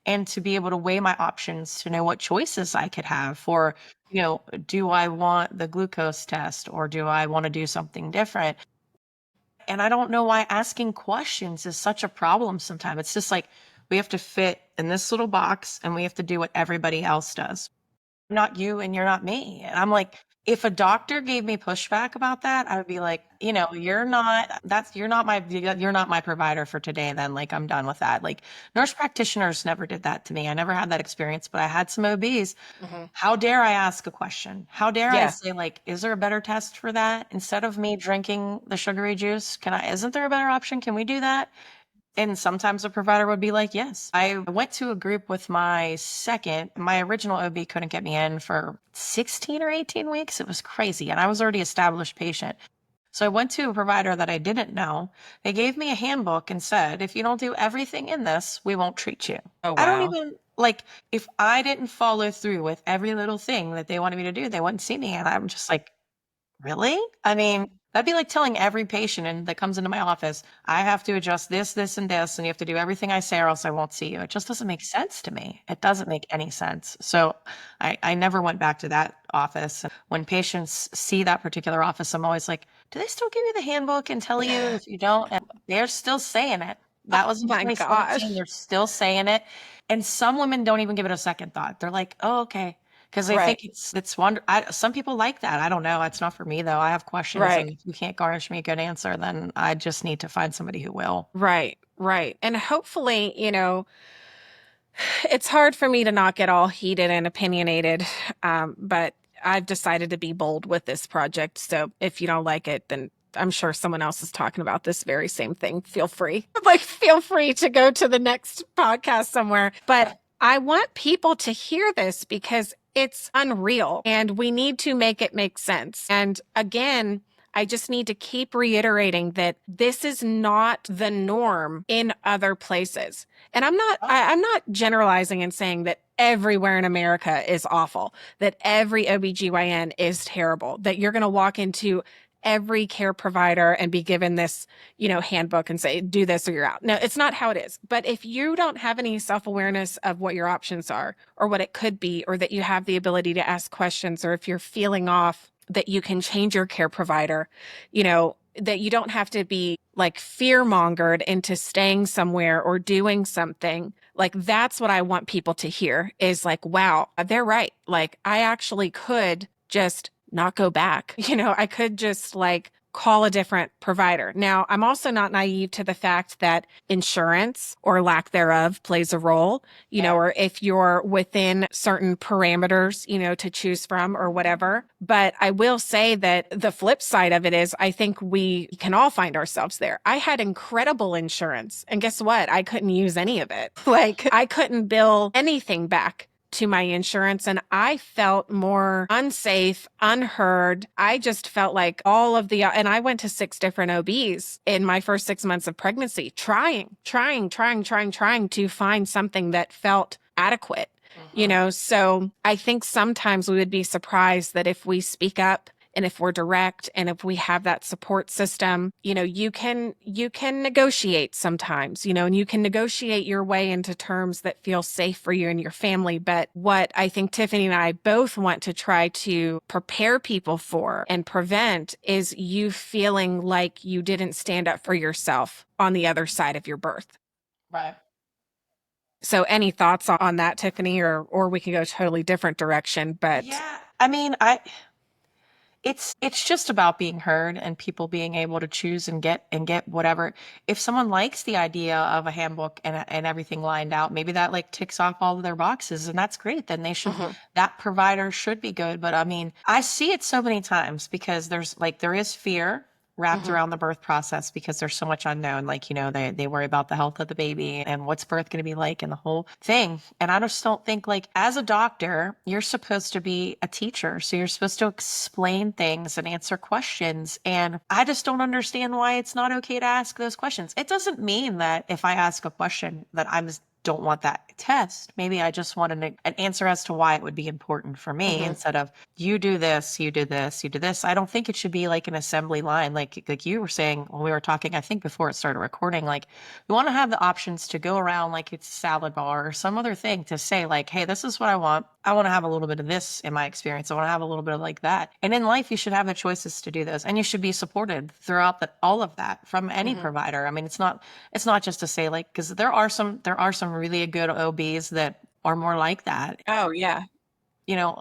and to be able to weigh my options to know what choices I could have for, do I want the glucose test or do I want to do something different? And I don't know why asking questions is such a problem sometimes. It's just like we have to fit in this little box and we have to do what everybody else does. Not you and you're not me. And I'm like, if a doctor gave me pushback about that, I would be like, you're not my provider for today then. Like I'm done with that. Like nurse practitioners never did that to me. I never had that experience, but I had some OBs. Mhm. How dare I ask a question? How dare I Yeah. say like, is there a better test for that? Instead of me drinking the sugary juice, isn't there a better option? Can we do that? And sometimes a provider would be like, yes. I went to a group with my original OB couldn't get me in for 16 or 18 weeks. It was crazy. And I was already established patient. So I went to a provider that I didn't know. They gave me a handbook and said, if you don't do everything in this, we won't treat you. Oh, I don't wow. even like if I didn't follow through with every little thing that they wanted me to do, they wouldn't see me. And I'm just like, really? I mean, that'd be like telling every patient that comes into my office, I have to adjust this, this, and this, and you have to do everything I say or else I won't see you. It just doesn't make sense to me. It doesn't make any sense. So I never went back to that office. When patients see that particular office, I'm always like, do they still give you the handbook and tell you if you don't? And they're still saying it. That was in My 2017. gosh. They're still saying it. And some women don't even give it a second thought. They're like, oh, okay. Because they Right. think it's some people like that. I don't know. It's not for me though. I have questions, Right. and if you can't garnish me a good answer, then I just need to find somebody who will. Right. Right. And hopefully, it's hard for me to not get all heated and opinionated, but I've decided to be bold with this project. So if you don't like it, then I'm sure someone else is talking about this very same thing. Feel free. Like, feel free to go to the next podcast somewhere. But I want people to hear this because it's unreal and we need to make it make sense. And again, I just need to keep reiterating that this is not the norm in other places. And I'm not generalizing and saying that everywhere in America is awful, that every OBGYN is terrible, that you're going to walk into every care provider and be given this, handbook and say, do this or you're out. No, it's not how it is. But if you don't have any self-awareness of what your options are or what it could be, or that you have the ability to ask questions, or if you're feeling off, that you can change your care provider, that you don't have to be like fear mongered into staying somewhere or doing something. Like, that's what I want people to hear is like, wow, they're right. Like, I actually could just not go back. I could just like call a different provider. Now, I'm also not naive to the fact that insurance or lack thereof plays a role, Yeah. or if you're within certain parameters, to choose from or whatever. But I will say that the flip side of it is I think we can all find ourselves there. I had incredible insurance, and guess what? I couldn't use any of it. Like, I couldn't bill anything back to my insurance, and I felt more unsafe, unheard. I just felt like and I went to 6 different OBs in my first 6 months of pregnancy, trying to find something that felt adequate. So I think sometimes we would be surprised that if we speak up and if we're direct and if we have that support system, you can negotiate sometimes, and you can negotiate your way into terms that feel safe for you and your family. But what I think Tiffany and I both want to try to prepare people for and prevent is you feeling like you didn't stand up for yourself on the other side of your birth. Right. So any thoughts on that, Tiffany, or we can go a totally different direction, but Yeah. I mean, it's just about being heard and people being able to choose and get whatever. If someone likes the idea of a handbook and everything lined out, maybe that like ticks off all of their boxes, and that's great. Then Mhm, that provider should be good. But I mean, I see it so many times because there is fear wrapped mhm, around the birth process because there's so much unknown. Like, they worry about the health of the baby and what's birth going to be like and the whole thing. And I just don't think, like, as a doctor, you're supposed to be a teacher. So you're supposed to explain things and answer questions. And I just don't understand why it's not okay to ask those questions. It doesn't mean that if I ask a question that don't want that test. Maybe I just want an answer as to why it would be important for me mhm. instead of you do this, you do this, you do this. I don't think it should be like an assembly line, like you were saying when we were talking. I think before it started recording, like we want to have the options to go around like it's a salad bar or some other thing to say like, hey, this is what I want. I want to have a little bit of this in my experience. I want to have a little bit of like that. And in life, you should have the choices to do those, and you should be supported throughout all of that from any Mhm. provider. I mean, it's not just to say like, because there are some really good OBs that are more like that. Oh, yeah.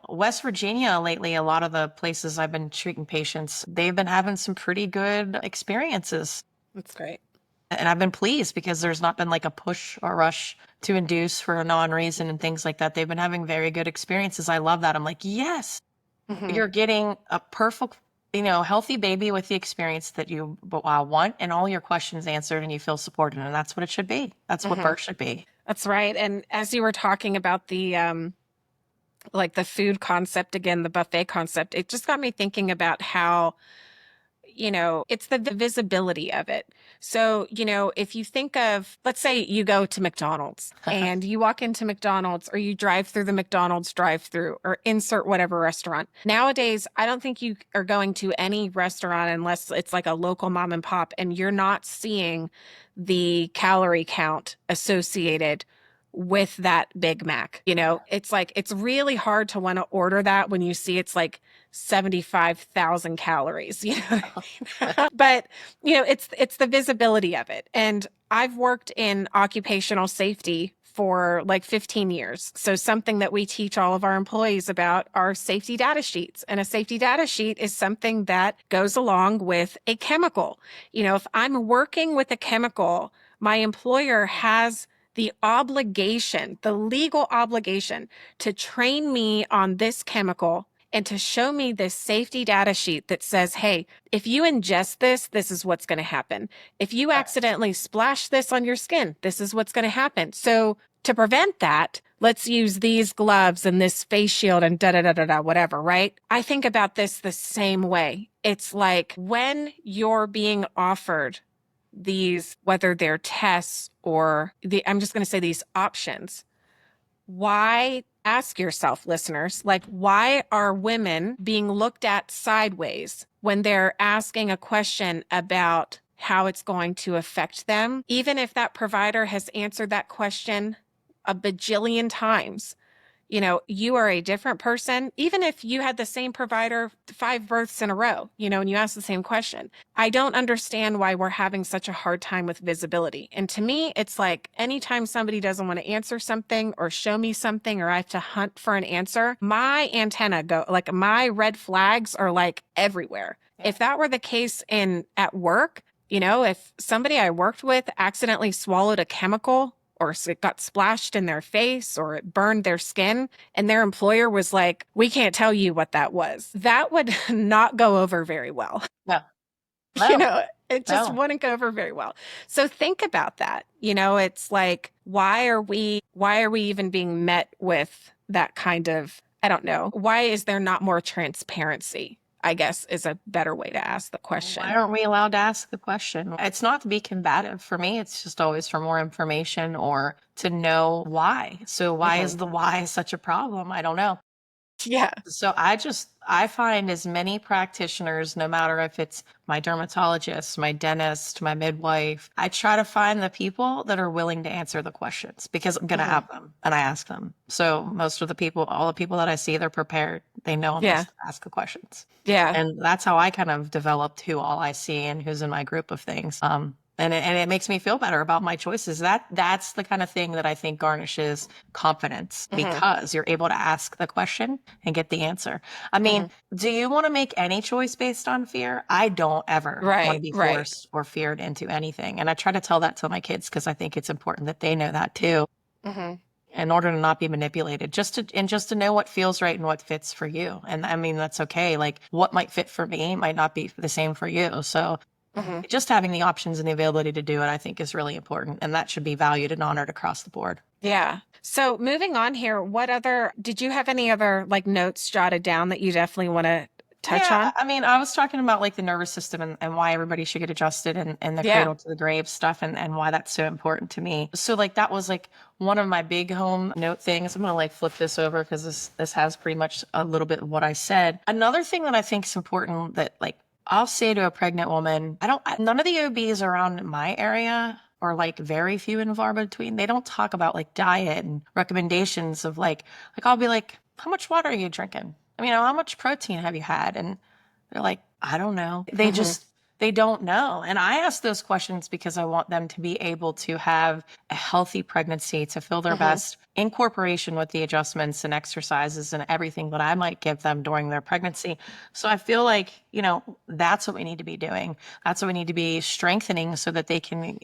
West Virginia lately, a lot of the places I've been treating patients, they've been having some pretty good experiences. That's great. And I've been pleased because there's not been like a push or rush to induce for a non-reason and things like that. They've been having very good experiences. I love that. I'm like, yes, Mhm. you're getting a healthy baby with the experience that you want and all your questions answered and you feel supported. And that's what it should be. That's what Hmm. birth should be. That's right. And as you were talking about the like the food concept again, the buffet concept, it just got me thinking about how, it's the visibility of it. So, if you think of, let's say you go to McDonald's and you walk into McDonald's or you drive through the McDonald's drive-through or insert whatever restaurant. Nowadays, I don't think you are going to any restaurant unless it's like a local mom and pop and you're not seeing the calorie count associated with that Big Mac. It's like, it's really hard to want to order that when you see it's like 75,000 calories, but it's the visibility of it. And I've worked in occupational safety for like 15 years. So something that we teach all of our employees about are safety data sheets. And a safety data sheet is something that goes along with a chemical. If I'm working with a chemical, my employer has the obligation, the legal obligation to train me on this chemical and to show me this safety data sheet that says, hey, if you ingest this, this is what's going to happen. If you accidentally splash this on your skin, this is what's going to happen. So to prevent that, let's use these gloves and this face shield and da da da da da, whatever, right? I think about this the same way. It's like when you're being offered these, whether they're tests or I'm just going to say these options, why, ask yourself, listeners, like, why are women being looked at sideways when they're asking a question about how it's going to affect them, even if that provider has answered that question a bajillion times? You are a different person, even if you had the same provider 5 births in a row, and you ask the same question. I don't understand why we're having such a hard time with visibility. And to me, it's like anytime somebody doesn't want to answer something or show me something, or I have to hunt for an answer, my antenna go, like my red flags are like everywhere. If that were the case at work, if somebody I worked with accidentally swallowed a chemical or it got splashed in their face or it burned their skin and their employer was like, we can't tell you what that was, that would not go over very well. No, You no, know, it just no. wouldn't go over very well. So think about that. It's like, why are we even being met with that kind of, I don't know. Why is there not more transparency? I guess is a better way to ask the Why question. aren't we allowed to ask the question? It's not to be combative. For me, it's just always for more information or to know why. So why Hmm. is the why such a problem? I don't know. Yeah. So I find as many practitioners, no matter if it's my dermatologist, my dentist, my midwife, I try to find the people that are willing to answer the questions because I'm going to Hmm. have them and I ask them. So most of the people, all the people that I see, they're prepared. They know I'm going Yeah. to ask the questions. Yeah. And that's how I kind of developed who all I see and who's in my group of things. And it makes me feel better about my choices. That's the kind of thing that I think garnishes confidence Hmm. because you're able to ask the question and get the answer. I mean, Hmm. do you want to make any choice based on fear? I don't ever want to Right. be Right. forced or feared into anything. And I try to tell that to my kids because I think it's important that they know that too Hmm. in order to not be manipulated, just to know what feels right and what fits for you. And I mean, that's okay. Like what might fit for me might not be the same for you. So Hmm. just having the options and the availability to do it, I think is really important. And that should be valued and honored across the board. Yeah. So moving on here, did you have any other like notes jotted down that you definitely want to touch Yeah, on? I mean, I was talking about like the nervous system and why everybody should get adjusted and the Yeah. cradle to the grave stuff and why that's so important to me. So like that was like one of my big home note things. I'm gonna like flip this over because this has pretty much a little bit of what I said. Another thing that I think is important that like I'll say to a pregnant woman, none of the OBs around my area or like very few and far between, they don't talk about like diet and recommendations of like I'll be like, how much water are you drinking? I mean, how much protein have you had? And they're like, I don't know. Hmm. They don't know. And I ask those questions because I want them to be able to have a healthy pregnancy, to feel their Hmm. best in corporation with the adjustments and exercises and everything that I might give them during their pregnancy. So I feel like, that's what we need to be doing. That's what we need to be strengthening so that they can,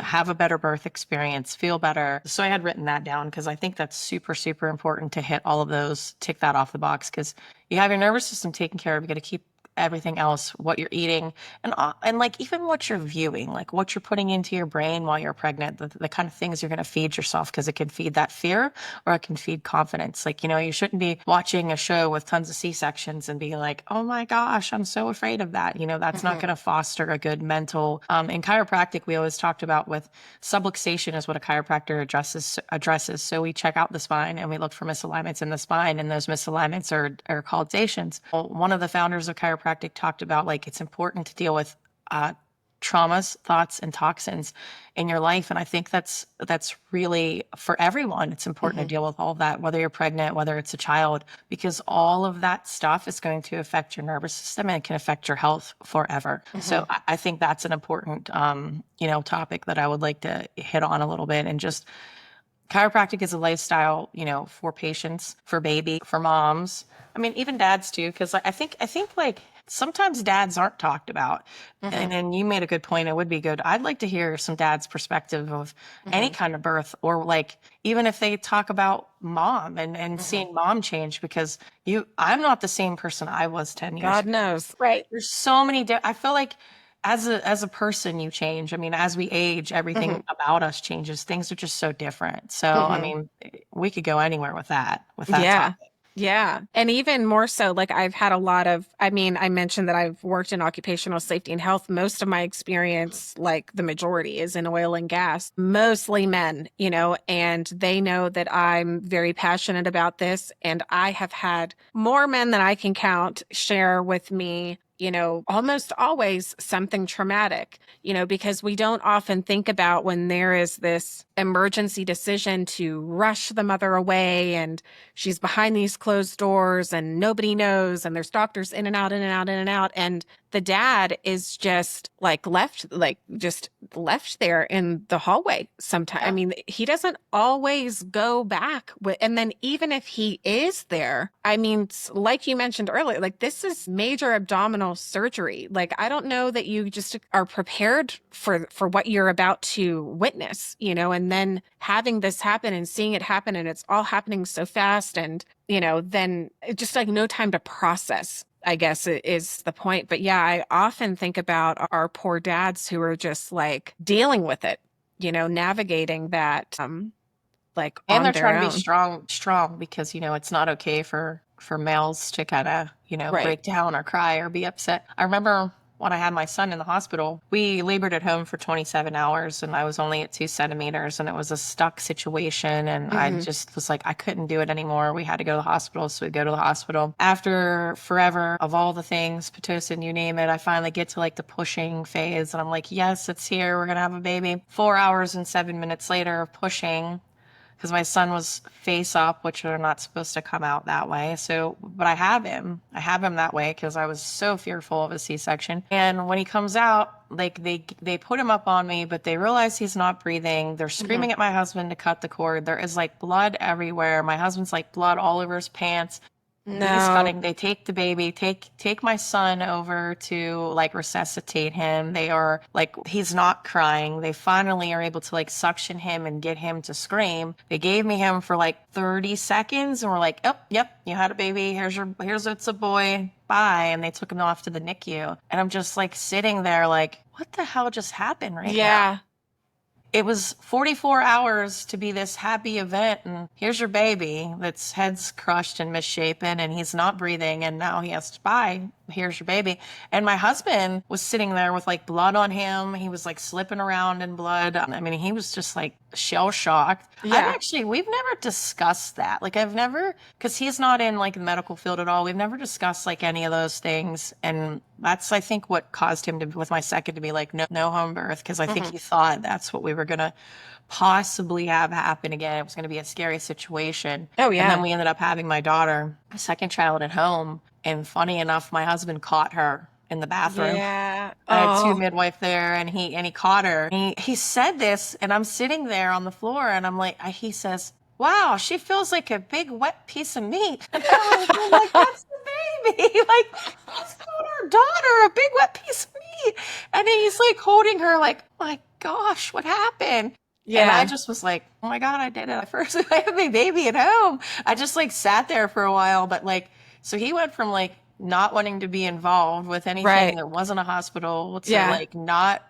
have a better birth experience, feel better. So I had written that down because I think that's super, super important to hit all of those, tick that off the box because you have your nervous system taken care of. You got to keep everything else, what you're eating, and like even what you're viewing, like what you're putting into your brain while you're pregnant, the kind of things you're going to feed yourself, because it can feed that fear or it can feed confidence. Like, you shouldn't be watching a show with tons of C-sections and being like, oh my gosh, I'm so afraid of that. That's not Hmm. going to foster a good mental. In chiropractic, we always talked about with subluxation is what a chiropractor addresses. So we check out the spine and we look for misalignments in the spine, and those misalignments are called stations. Well, one of the founders of chiropractic talked about like it's important to deal with uh, traumas, thoughts, and toxins in your life. And I think that's really for everyone. It's important to Hmm. deal with all of that, whether you're pregnant, whether it's a child, because all of that stuff is going to affect your nervous system and it can affect your health forever. Hmm. So I think that's an important, topic that I would like to hit on a little bit. And just chiropractic is a lifestyle, for patients, for baby, for moms. I mean, even dads too, because I think like sometimes dads aren't talked about. Hmm. And then you made a good point. It would be good. I'd like to hear some dad's perspective of any Hmm. kind of birth, or like even if they talk about mom and Hmm. seeing mom change, because I'm not the same person I was 10 years God ago. knows. Right. There's so many, I feel like as a person, you change. I mean, as we age, Hmm. everything about us changes. Things are just so different. So, I Hmm. mean, we could go anywhere with that Yeah. topic. Yeah. And even more so, like I've had a lot of, I mean, I mentioned that I've worked in occupational safety and health. Most of my experience, like the majority, is in oil and gas, mostly men, and they know that I'm very passionate about this. And I have had more men than I can count share with me. Almost always something traumatic, because we don't often think about when there is this emergency decision to rush the mother away, and she's behind these closed doors and nobody knows, and there's doctors in and out, in and out, in and out, and the dad is just left there in the hallway sometimes. I Yeah. mean, he doesn't always go back and then even if he is there, I mean, like you mentioned earlier, like this is major abdominal surgery. Like I don't know that you just are prepared for what you're about to witness, and then having this happen and seeing it happen, and it's all happening so fast, and then just like no time to process, I guess, is the point. But yeah, I often think about our poor dads who are just like dealing with it, navigating that, like And on they're their trying to be own. strong because, it's not okay for males to kind of, Right. break down or cry or be upset. I remember when I had my son in the hospital, we labored at home for 27 hours and I was only at 2 centimeters, and it was a stuck situation. And I Hmm. just was like, I couldn't do it anymore. We had to go to the hospital. So we go to the hospital. After forever of all the things, Pitocin, you name it, I finally get to like the pushing phase. And I'm like, yes, it's here. We're going to have a baby. 4 hours and 7 minutes later of pushing, because my son was face up, which are not supposed to come out that way. So, but I have him. I have him that way because I was so fearful of a C-section. And when he comes out, like they put him up on me, but they realize he's not breathing. They're Hmm. screaming at my husband to cut the cord. There is like blood everywhere. My husband's like blood all over his pants. He's No. cutting. They take the baby, take my son over to like resuscitate him. They are like, he's not crying. They finally are able to like suction him and get him to scream. They gave me him for like 30 seconds and were like, oh, yep, you had a baby. Here's it's a boy. Bye. And they took him off to the NICU. And I'm just like sitting there like, what the hell just happened right now? Yeah. It was 44 hours to be this happy event, and here's your baby that's head's crushed and misshapen and he's not breathing, and now he has to bye. Here's your baby. And my husband was sitting there with like blood on him. He was like slipping around in blood. I mean, he was just like shell shocked. Yeah. We've never discussed that. Like I've never, because he's not in like the medical field at all. We've never discussed like any of those things. And that's, I think, what caused him to, with my second, to be like, no, no home birth. Because I think Hmm. he thought that's what we were going to possibly have happen again. It was going to be a scary situation. Oh And then yeah. we ended up having my daughter, my second child, at home. And funny enough, my husband caught her in the bathroom. Yeah. I had two Oh. midwife there, and he caught her. He said this, and I'm sitting there on the floor, and I'm like, he says, "Wow, she feels like a big wet piece of meat." And I'm like, "That's the baby." Like he's called our daughter a big wet piece of meat, and he's like holding her, like, "My gosh, what happened?" And I Yeah. just was like, "Oh my God, I did it! I first I have my baby at home." I just like sat there for a while, but like, so he went from like not wanting to be involved with anything Right. that wasn't a hospital, to Yeah. like not,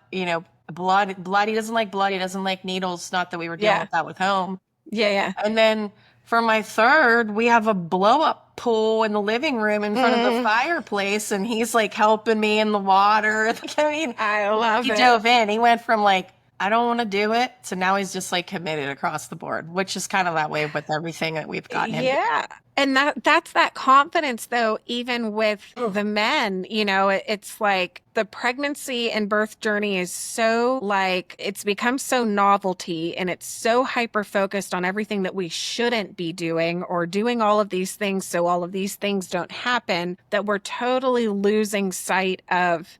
blood. He doesn't like blood. He doesn't like needles. Not that we were dealing Yeah. with that with home. Yeah. Yeah. And then for my third, we have a blow up pool in the living room in front of the Mm, fireplace, and he's like helping me in the water. Like, I mean, I love he it. dove in. He went from like, I don't want to do it, to now he's just like committed across the board, which is kind of that way with everything that we've gotten him to do. Yeah. And that's that confidence though, even with Mm. the men, it's like the pregnancy and birth journey is so like it's become so novelty and it's so hyper focused on everything that we shouldn't be doing or doing all of these things so all of these things don't happen that we're totally losing sight of,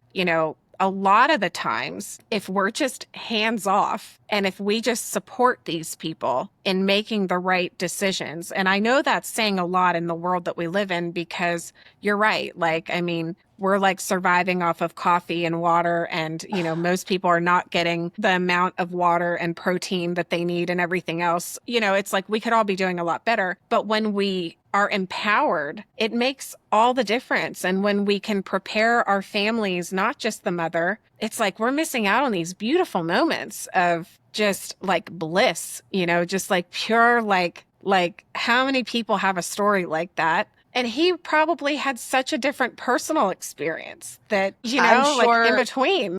a lot of the times, if we're just hands off and if we just support these people in making the right decisions, and I know that's saying a lot in the world that we live in because you're right. Like, I mean, we're like surviving off of coffee and water, and, most people are not getting the amount of water and protein that they need and everything else. It's like we could all be doing a lot better. But when we are empowered, it makes all the difference. And when we can prepare our families, not just the mother, it's like we're missing out on these beautiful moments of just like bliss, just like pure, like how many people have a story like that? And he probably had such a different personal experience that, I'm like in sure. between.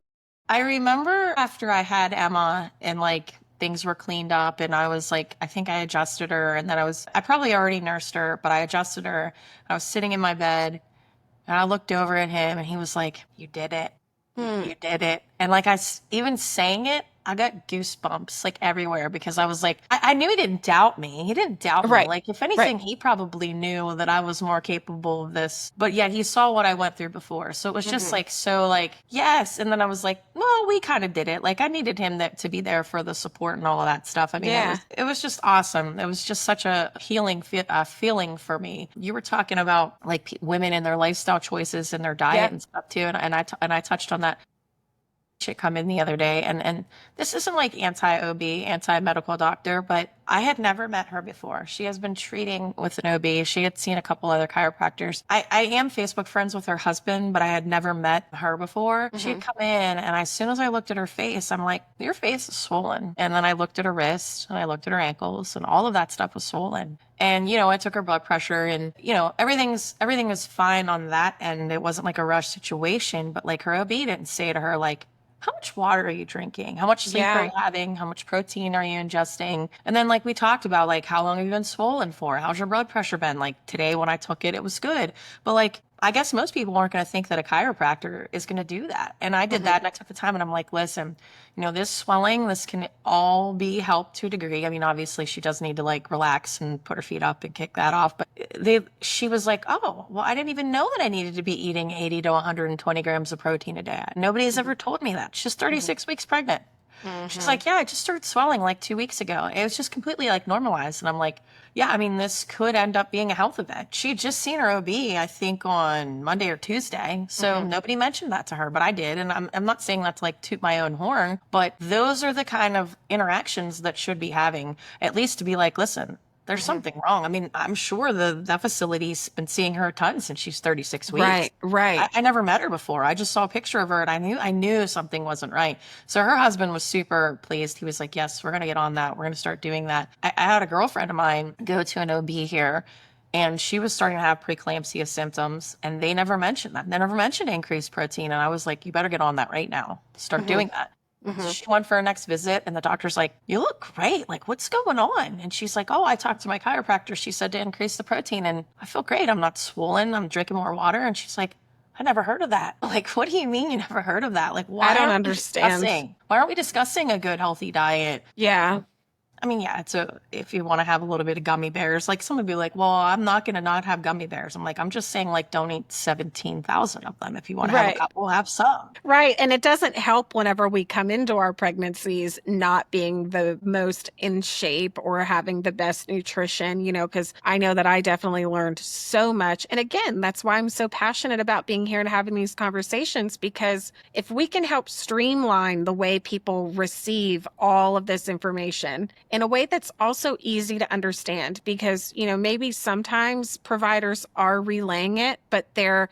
I remember after I had Emma and like things were cleaned up, and I was like, I think I adjusted her, and then I probably already nursed her, but I adjusted her. I was sitting in my bed and I looked over at him and he was like, "You did it. Hmm. You did it." And like even saying it, I got goosebumps like everywhere, because I was like, I knew he didn't doubt me. He didn't doubt me. Right. Like, if Right. anything, he probably knew that I was more capable of this. But yeah, he saw what I went through before. So it was just Hmm. like, so like, yes. And then I was like, well, we kind of did it. Like, I needed him to be there for the support and all of that stuff. I mean, Yeah. it was just awesome. It was just such a healing feeling for me. You were talking about like women and their lifestyle choices and their Yeah. diet and stuff too. And I touched on that shit come in the other day, and this isn't like anti-OB, anti-medical doctor, but I had never met her before. She has been treating with an OB. She had seen a couple other chiropractors. I am Facebook friends with her husband, but I had never met her before. She Hmm. had come in, and as soon as I looked at her face, I'm like, your face is swollen. And then I looked at her wrist and I looked at her ankles, and all of that stuff was swollen. And I took her blood pressure, and everything was fine on that end. It wasn't like a rush situation, but like her OB didn't say to her like, how much water are you drinking? How much sleep are Yeah. you having? How much protein are you ingesting? And then like we talked about, like, how long have you been swollen for? How's your blood pressure been? Like, today when I took it, it was good. But like, I guess most people aren't going to think that a chiropractor is going to do that. And I did Hmm. that, and I took the time, and I'm like, listen, this swelling, this can all be helped to a degree. I mean, obviously she does need to like relax and put her feet up and kick that off. But she was like, oh, well, I didn't even know that I needed to be eating 80 to 120 grams of protein a day. Nobody's ever told me that. She's Hmm. 36 weeks pregnant. She's Hmm. like, yeah, I just started swelling like 2 weeks ago. It was just completely like normalized. And I'm like, yeah, I mean, this could end up being a health event. She had just seen her OB, I think, on Monday or Tuesday. So Hmm. nobody mentioned that to her, but I did. And I'm not saying that to like toot my own horn, but those are the kind of interactions that should be having, at least to be like, listen, there's Hmm. something wrong. I mean, I'm sure that facility's been seeing her a ton since she's 36 weeks. Right. Right. I never met her before. I just saw a picture of her, and I knew something wasn't right. So her husband was super pleased. He was like, yes, we're going to get on that. We're going to start doing that. I had a girlfriend of mine go to an OB here, and she was starting to have preeclampsia symptoms, and they never mentioned that. They never mentioned increased protein. And I was like, you better get on that right now. Start Hmm. doing that. So Hmm. she went for her next visit, and the doctor's like, you look great. Like, what's going on? And she's like, oh, I talked to my chiropractor. She said to increase the protein, and I feel great. I'm not swollen. I'm drinking more water. And she's like, I never heard of that. Like, what do you mean you never heard of that? Like, I why don't aren't we understand. discussing? Why aren't we discussing a good, healthy diet? Yeah. I mean, yeah, if you want to have a little bit of gummy bears, like some would be like, well, I'm not going to not have gummy bears. I'm like, I'm just saying, like, don't eat 17,000 of them. If you want to have a Right. couple, have some. Right. And it doesn't help whenever we come into our pregnancies not being the most in shape or having the best nutrition, because I know that I definitely learned so much. And again, that's why I'm so passionate about being here and having these conversations, because if we can help streamline the way people receive all of this information in a way that's also easy to understand, because, maybe sometimes providers are relaying it, but their,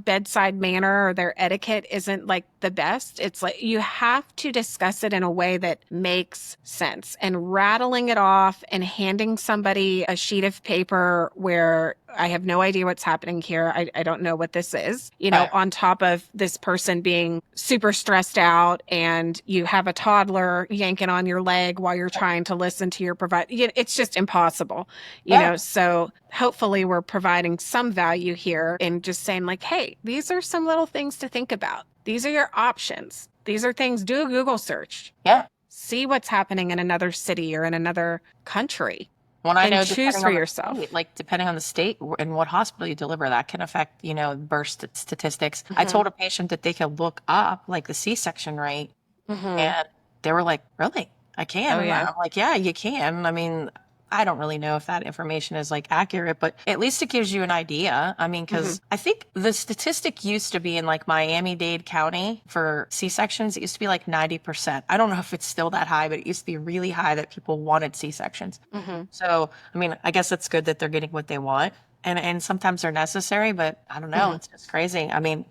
bedside manner or their etiquette isn't like the best. It's like you have to discuss it in a way that makes sense, and rattling it off and handing somebody a sheet of paper where I have no idea what's happening here. I don't know what this is, Right. on top of this person being super stressed out, and you have a toddler yanking on your leg while you're trying to listen to your provider. It's just impossible, Yeah. so hopefully we're providing some value here in just saying like, hey, these are some little things to think about. These are your options. These are things, do a Google search, Yeah. see what's happening in another city or in another country, When I and know, choose depending for on the yourself. state, like depending on the state and what hospital you deliver, that can affect, birth statistics. I Hmm. told a patient that they could look up like the C-section rate, Hmm. and they were like, "Really? I can?" Oh, And yeah. I'm like, "Yeah, you can." I mean, I don't really know if that information is like accurate, but at least it gives you an idea. I mean, Hmm. because I think the statistic used to be in like Miami-Dade County for C-sections, it used to be like 90%. I don't know if it's still that high, but it used to be really high that people wanted C-sections. Hmm. So, I mean, I guess it's good that they're getting what they want. And sometimes they're necessary, but I don't know. Hmm. It's just crazy. I mean,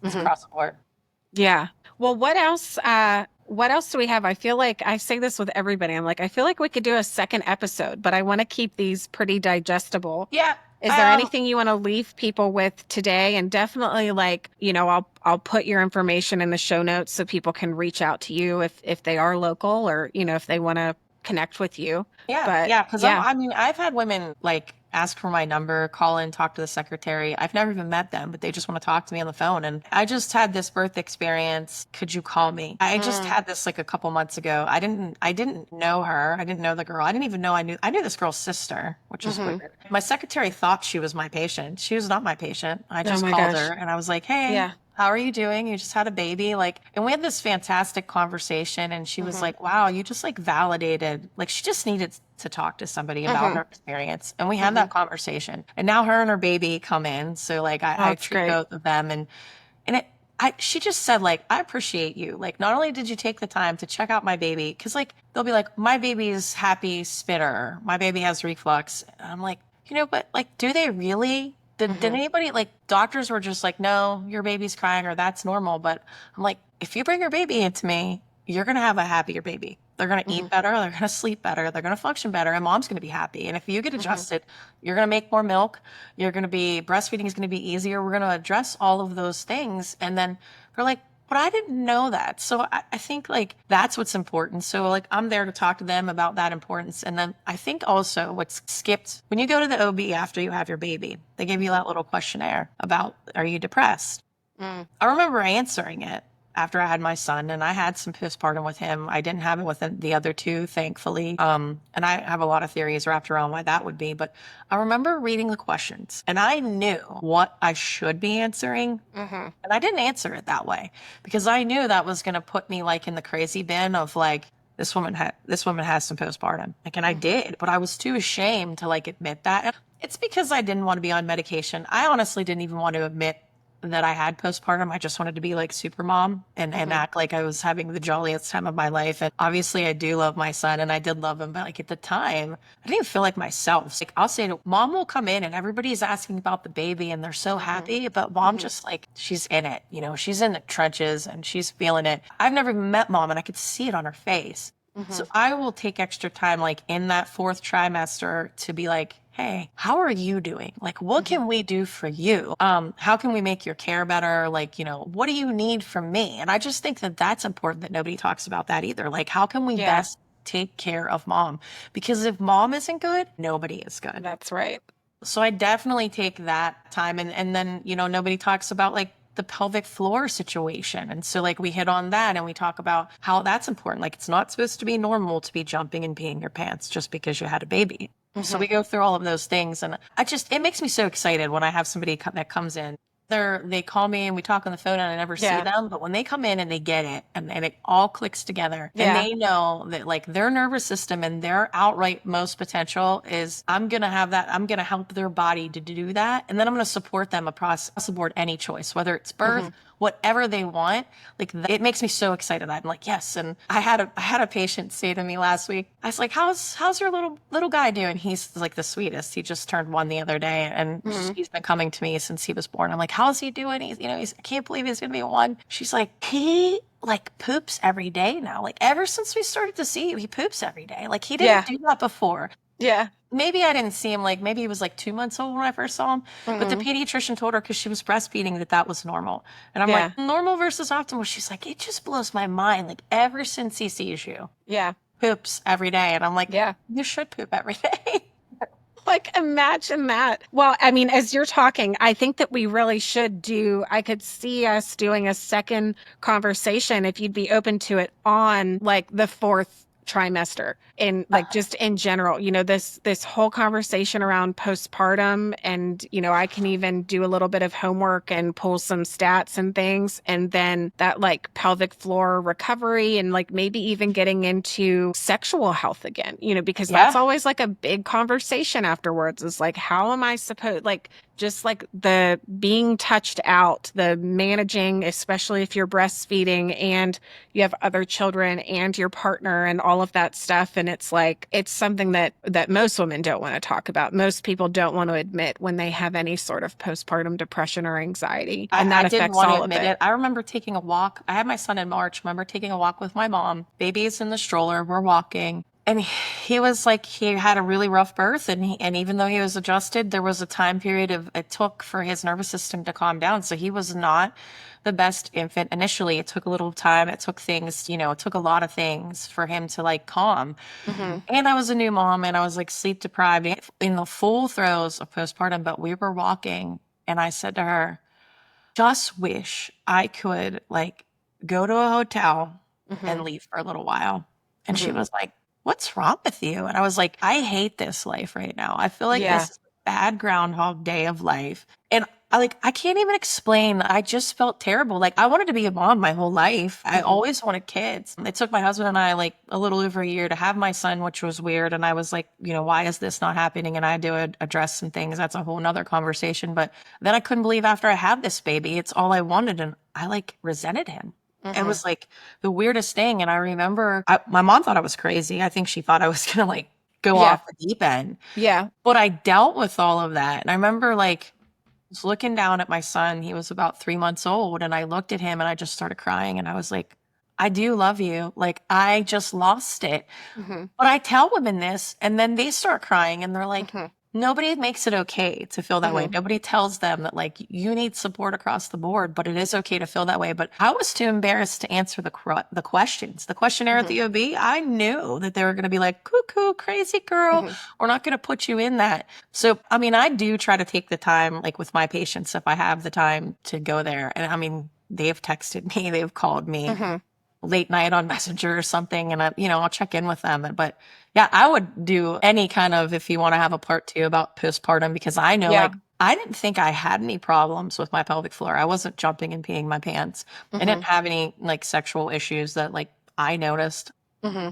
it's Hmm. across the board. Yeah. Well, what else do we have? I feel like I say this with everybody. I'm like, I feel like we could do a second episode, but I want to keep these pretty digestible. Yeah. Is there anything you want to leave people with today? And definitely, like, I'll put your information in the show notes so people can reach out to you if they are local, or, if they want to connect with you. Yeah, But yeah, because yeah. I mean, I've had women like ask for my number, call in, talk to the secretary. I've never even met them, but they just want to talk to me on the phone. And I just had this birth experience. Could you call me? I just Mm, had this like a couple months ago. I didn't know her. I didn't know the girl. I didn't even know I knew this girl's sister, which is hmm. weird. My secretary thought she was my patient. She was not my patient. I Oh just my called gosh. her and I was like, "Hey, Yeah. how are you doing? You just had a baby." Like, and we had this fantastic conversation. And she was Hmm. like, "Wow, you just like validated." Like, she just needed to talk to somebody about Hmm. her experience. And we had Hmm. that conversation. And now her and her baby come in. So, like, Oh, I it's treat great. both of them. And she just said, like, "I appreciate you. Like, not only did you take the time to check out my baby, because, like, they'll be like, my baby's happy spitter. My baby has reflux." And I'm like, but, like, do they really? Did Hmm. anybody, like, doctors were just like, "No, your baby's crying or that's normal." But I'm like, if you bring your baby into me, you're going to have a happier baby. They're going to eat Hmm. better. They're going to sleep better. They're going to function better. And mom's going to be happy. And if you get Hmm. adjusted, you're going to make more milk. You're going to be, breastfeeding is going to be easier. We're going to address all of those things. And then they're like, "But I didn't know that." So I think like that's what's important. So like I'm there to talk to them about that importance. And then I think also what's skipped when you go to the OB after you have your baby, they give you Hmm. that little questionnaire about, are you depressed? Mm. I remember answering it after I had my son, and I had some postpartum with him. I didn't have it with the other two, thankfully. And I have a lot of theories wrapped around why that would be. But I remember reading the questions, and I knew what I should be answering, Hmm. and I didn't answer it that way because I knew that was going to put me like in the crazy bin of like, this woman has some postpartum. Like, and I Hmm. did, but I was too ashamed to like admit that. And it's because I didn't want to be on medication. I honestly didn't even want to admit that I had postpartum. I just wanted to be like super mom and Hmm. act like I was having the jolliest time of my life. And obviously I do love my son and I did love him, but like at the time, I didn't even feel like myself. Like I'll say to mom will come in and everybody's asking about the baby and they're so Hmm. happy, but mom Hmm. just like she's in it, she's in the trenches and she's feeling it. I've never even met mom and I could see it on her face. Hmm. So I will take extra time, like in that fourth trimester, to be like, "Hey, how are you doing? Like, what Hmm. can we do for you? How can we make your care better? Like, what do you need from me?" And I just think that that's important that nobody talks about that either. Like, how can we Yeah, best take care of mom? Because if mom isn't good, nobody is good. that's right. So I definitely take that time and then, nobody talks about like the pelvic floor situation. And so like we hit on that and we talk about how that's important. Like it's not supposed to be normal to be jumping and peeing your pants just because you had a baby. So Hmm. we go through all of those things and it makes me so excited when I have somebody that comes in. They call me and we talk on the phone and I never see Yeah, them. But when they come in and they get it and it all clicks together and yeah. they know that like their nervous system and their outright most potential is I'm going to have that. I'm going to help their body to do that. And then I'm going to support them across the board any choice, whether it's Hmm. birth, whatever they want. Like it makes me so excited. I'm like, yes. And I had a patient say to me last week, I was like, how's your little guy doing? He's like the sweetest. He just turned 1 the other day, and Mhm. he's been coming to me since he was born. I'm like, how's he doing? I can't believe he's gonna be 1. She's like, he like poops every day now. Like ever since we started to see you, he poops every day. Like he didn't Yeah. do that before. Yeah. Maybe I didn't see him, like maybe he was like 2 months old when I first saw him, but the Mhm. pediatrician told her because she was breastfeeding that was normal. And I'm like, Yeah. normal versus optimal. She's like, it just blows my mind. Like ever since he sees you, Yeah. poops every day. And I'm like, Yeah. you should poop every day. Like, imagine that. Well, I mean, as you're talking, I think that we really should I could see us doing a second conversation if you'd be open to it on like the fourth trimester and like just in general, this whole conversation around postpartum. And, I can even do a little bit of homework and pull some stats and things. And then that like pelvic floor recovery and like maybe even getting into sexual health again, because that's Yeah. always like a big conversation afterwards is like, how am I supposed, like, just like the being touched out, the managing, especially if you're breastfeeding and you have other children and your partner and all of that stuff. And it's like, it's something that most women don't want to talk about. Most people don't want to admit when they have any sort of postpartum depression or anxiety. And I that didn't affects want to all of admit it. it. I remember taking a walk. I had my son in March. I remember taking a walk with my mom. Baby is in the stroller. We're walking. And he was like, he had a really rough birth. And even though he was adjusted, there was a time period it took for his nervous system to calm down. So he was not the best infant initially. It took a little time. It took things, it took a lot of things for him to like calm. Hmm. And I was a new mom and I was like sleep deprived in the full throes of postpartum. But we were walking and I said to her, just wish I could like go to a hotel and Hmm. leave for a little while. And she Hmm. was like, what's wrong with you? And I was like, I hate this life right now. I feel like Yeah. this is a bad Groundhog Day of life. And I can't even explain. I just felt terrible. Like I wanted to be a mom my whole life. I Hmm. always wanted kids. It took my husband and I like a little over a year to have my son, which was weird. And I was like, why is this not happening? And I had to address some things. That's a whole nother conversation. But then I couldn't believe after I had this baby, it's all I wanted. And I like resented him. It Hmm. was like the weirdest thing. And I remember my mom thought I was crazy. I think she thought I was going to like go Yeah. off the deep end. Yeah. But I dealt with all of that. And I remember like was looking down at my son. He was about 3 months old. And I looked at him and I just started crying. And I was like, I do love you. Like, I just lost it. Hmm. But I tell women this, and then they start crying and they're like, Hmm. nobody makes it okay to feel that way. Hmm. Nobody tells them that, like, you need support across the board, but it is okay to feel that way. But I was too embarrassed to answer the questions. The questionnaire at Hmm. the OB, I knew that they were going to be like, cuckoo, crazy girl. Hmm. We're not going to put you in that. So, I mean, I do try to take the time, like with my patients, if I have the time to go there. And I mean, they've texted me, they've called me Hmm. late night on Messenger or something, and I'll check in with them. But yeah, I would do any kind of if you want to have a part 2 about postpartum because I know Yeah. like I didn't think I had any problems with my pelvic floor. I wasn't jumping and peeing my pants. I Hmm. didn't have any like sexual issues that like I noticed. Hmm.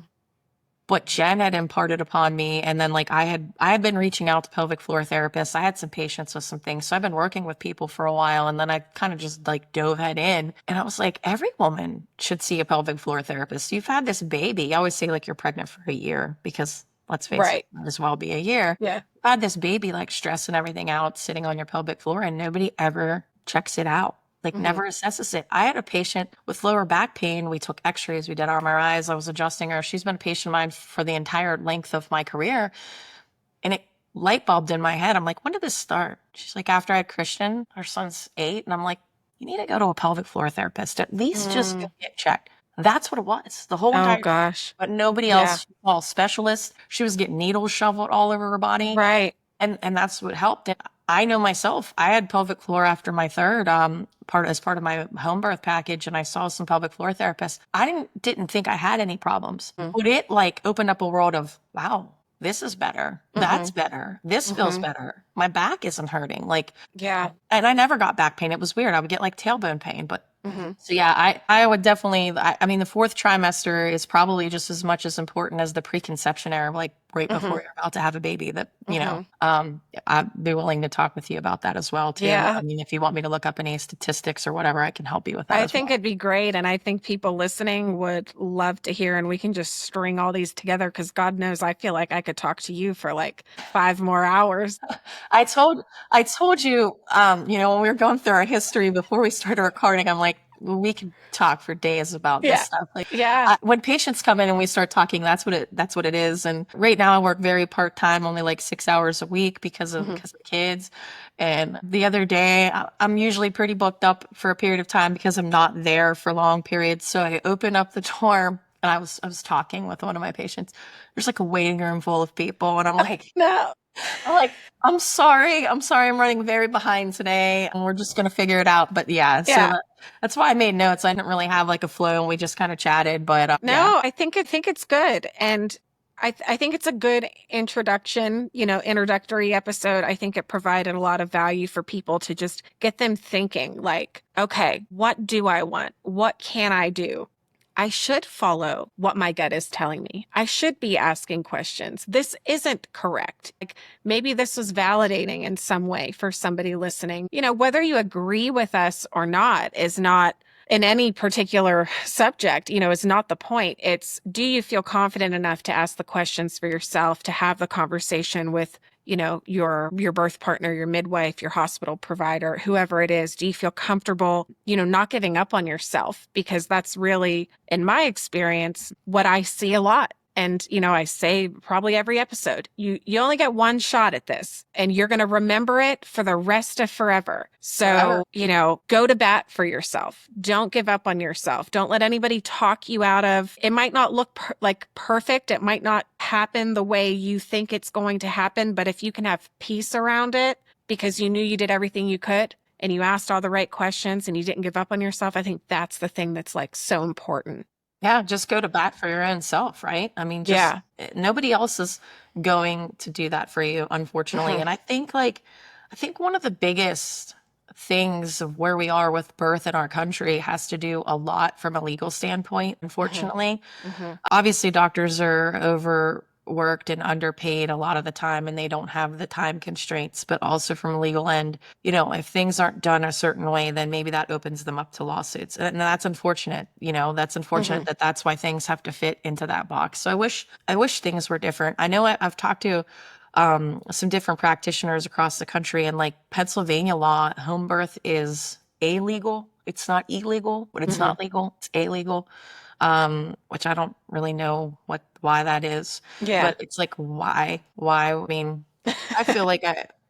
What Jen had imparted upon me, and then like I had been reaching out to pelvic floor therapists. I had some patients with some things, so I've been working with people for a while, and then I kind of just like dove head in, and I was like, every woman should see a pelvic floor therapist. You've had this baby. I always say like you're pregnant for a year because let's face it, Right. it might as well be a year. Yeah. I had this baby like stressing everything out, sitting on your pelvic floor, and nobody ever checks it out. Like Hmm. never assesses it. I had a patient with lower back pain. We took x-rays, we did MRIs. I was adjusting her. She's been a patient of mine for the entire length of my career. And it light bulbed in my head. I'm like, when did this start? She's like, after I had Christian, our son's 8. And I'm like, you need to go to a pelvic floor therapist. At least just go Mm. get checked. That's what it was. The whole Oh entire time. gosh. But nobody Yeah. else, all specialists. She was getting needles shoveled all over her body. Right. And that's what helped. And I know myself, I had pelvic floor after my third part of my home birth package, and I saw some pelvic floor therapists. I didn't think I had any problems. But it like opened up a world of wow, this is better. That's Mm-hmm. better. This feels Hmm. better. My back isn't hurting. Like Yeah. and I never got back pain. It was weird. I would get like tailbone pain, but Hmm. so yeah, I would definitely I mean the fourth trimester is probably just as much as important as the preconception era. Like right Mm-hmm. before you're about to have a baby that, Mm-hmm. I'd be willing to talk with you about that as well too. Yeah. I mean, if you want me to look up any statistics or whatever, I can help you with that I as think well. it'd be great. And I think people listening would love to hear, and we can just string all these together because God knows I feel like I could talk to you for like 5 more hours. I told I told you, when we were going through our history before we started recording, I'm like, well, we could talk for days about this Yeah. stuff. Like, Yeah. when patients come in and we start talking, that's what it is. And right now, I work very part time, only like 6 hours a week Mm-hmm. because of kids. And the other day, I'm usually pretty booked up for a period of time because I'm not there for long periods. So I open up the door. And I was talking with one of my patients. There's like a waiting room full of people, and No. I'm like, I'm sorry. I'm sorry. I'm running very behind today, and we're just going to figure it out. But yeah, Yeah. that's why I made notes. I didn't really have like a flow, and we just kind of chatted. But yeah. No, I think it's good. And I think it's a good introduction, introductory episode. I think it provided a lot of value for people to just get them thinking like, okay, what do I want? What can I do? I should follow what my gut is telling me. I should be asking questions. This isn't correct. Like maybe this was validating in some way for somebody listening. Whether you agree with us or not is not in any particular subject, is not the point. It's, do you feel confident enough to ask the questions for yourself, to have the conversation with, your birth partner, your midwife, your hospital provider, whoever it is? Do you feel comfortable, not giving up on yourself? Because that's really, in my experience, what I see a lot. And, I say probably every episode, you only get one shot at this and you're going to remember it for the rest of forever. Forever. So, go to bat for yourself. Don't give up on yourself. Don't let anybody talk you out of, it might not look like perfect. It might not happen the way you think it's going to happen. But if you can have peace around it because you knew you did everything you could and you asked all the right questions and you didn't give up on yourself, I think that's the thing that's like so important. Yeah, just go to bat for your own self, right? I mean, just Yeah. nobody else is going to do that for you, unfortunately. Mhm. And I think one of the biggest things of where we are with birth in our country has to do a lot from a legal standpoint, Mhm. unfortunately. Mhm. Obviously, doctors are overworked and underpaid a lot of the time, and they don't have the time constraints. But also from a legal end, if things aren't done a certain way, then maybe that opens them up to lawsuits, and that's unfortunate. That's unfortunate Mhm. that that's why things have to fit into that box. So I wish things were different. I know I've talked to some different practitioners across the country, and like Pennsylvania law, home birth is illegal. It's not illegal, but it's Mhm. not legal. It's illegal, which I don't really know why that is, Yeah. but it's like why? I mean, I feel like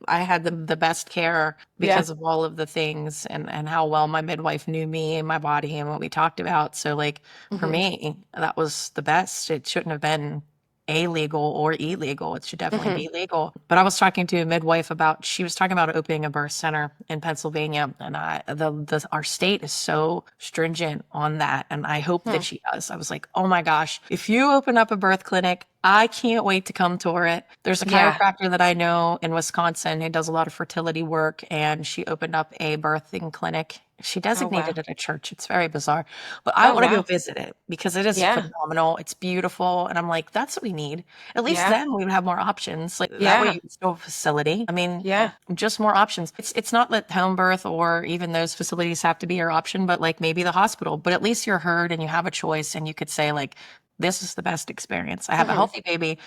I had the best care Yeah. because of all of the things and how well my midwife knew me and my body and what we talked about. So like for Mhm. me, that was the best. It shouldn't have been illegal or illegal. It should definitely Mhm. be legal. But I was talking to a midwife about, she was talking about opening a birth center in Pennsylvania, and our state is so stringent on that, and I hope that Hmm. she does. I was like, oh my gosh, if you open up a birth clinic, I can't wait to come tour it. There's a Yeah. chiropractor that I know in Wisconsin who does a lot of fertility work, and she opened up a birthing clinic. She Oh, wow. designated it a church. It's very bizarre, but I Oh, want to go wow. visit it because it is Yeah. phenomenal. It's beautiful. And I'm like, that's what we need. At least Yeah. then we would have more options. Like that way Yeah. you can still have a facility. I mean, Yeah. just more options. It's not that home birth or even those facilities have to be your option, but like maybe the hospital. But at least you're heard and you have a choice, and you could say like, this is the best experience. I have a Mhm. healthy baby,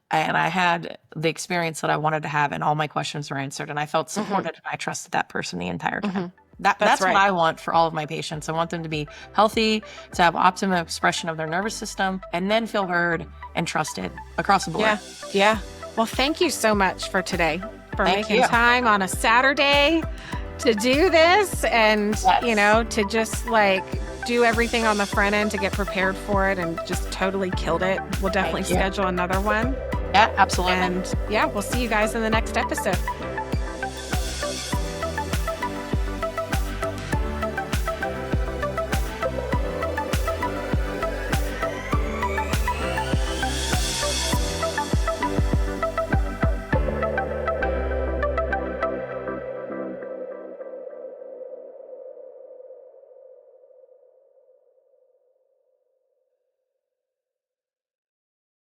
and I had the experience that I wanted to have, and all my questions were answered, and I felt Mhm. supported, and I trusted that person the entire time. Mhm. That's That's what right. I want for all of my patients. I want them to be healthy, to have optimum expression of their nervous system, and then feel heard and trusted across the board. Yeah. Yeah. Well, thank you so much for today, for Thank making you. time on a Saturday to do this and, Yes. to just like do everything on the front end to get prepared for it and just totally killed it. We'll definitely Thank you. schedule another one. Yeah, absolutely. And yeah, we'll see you guys in the next episode.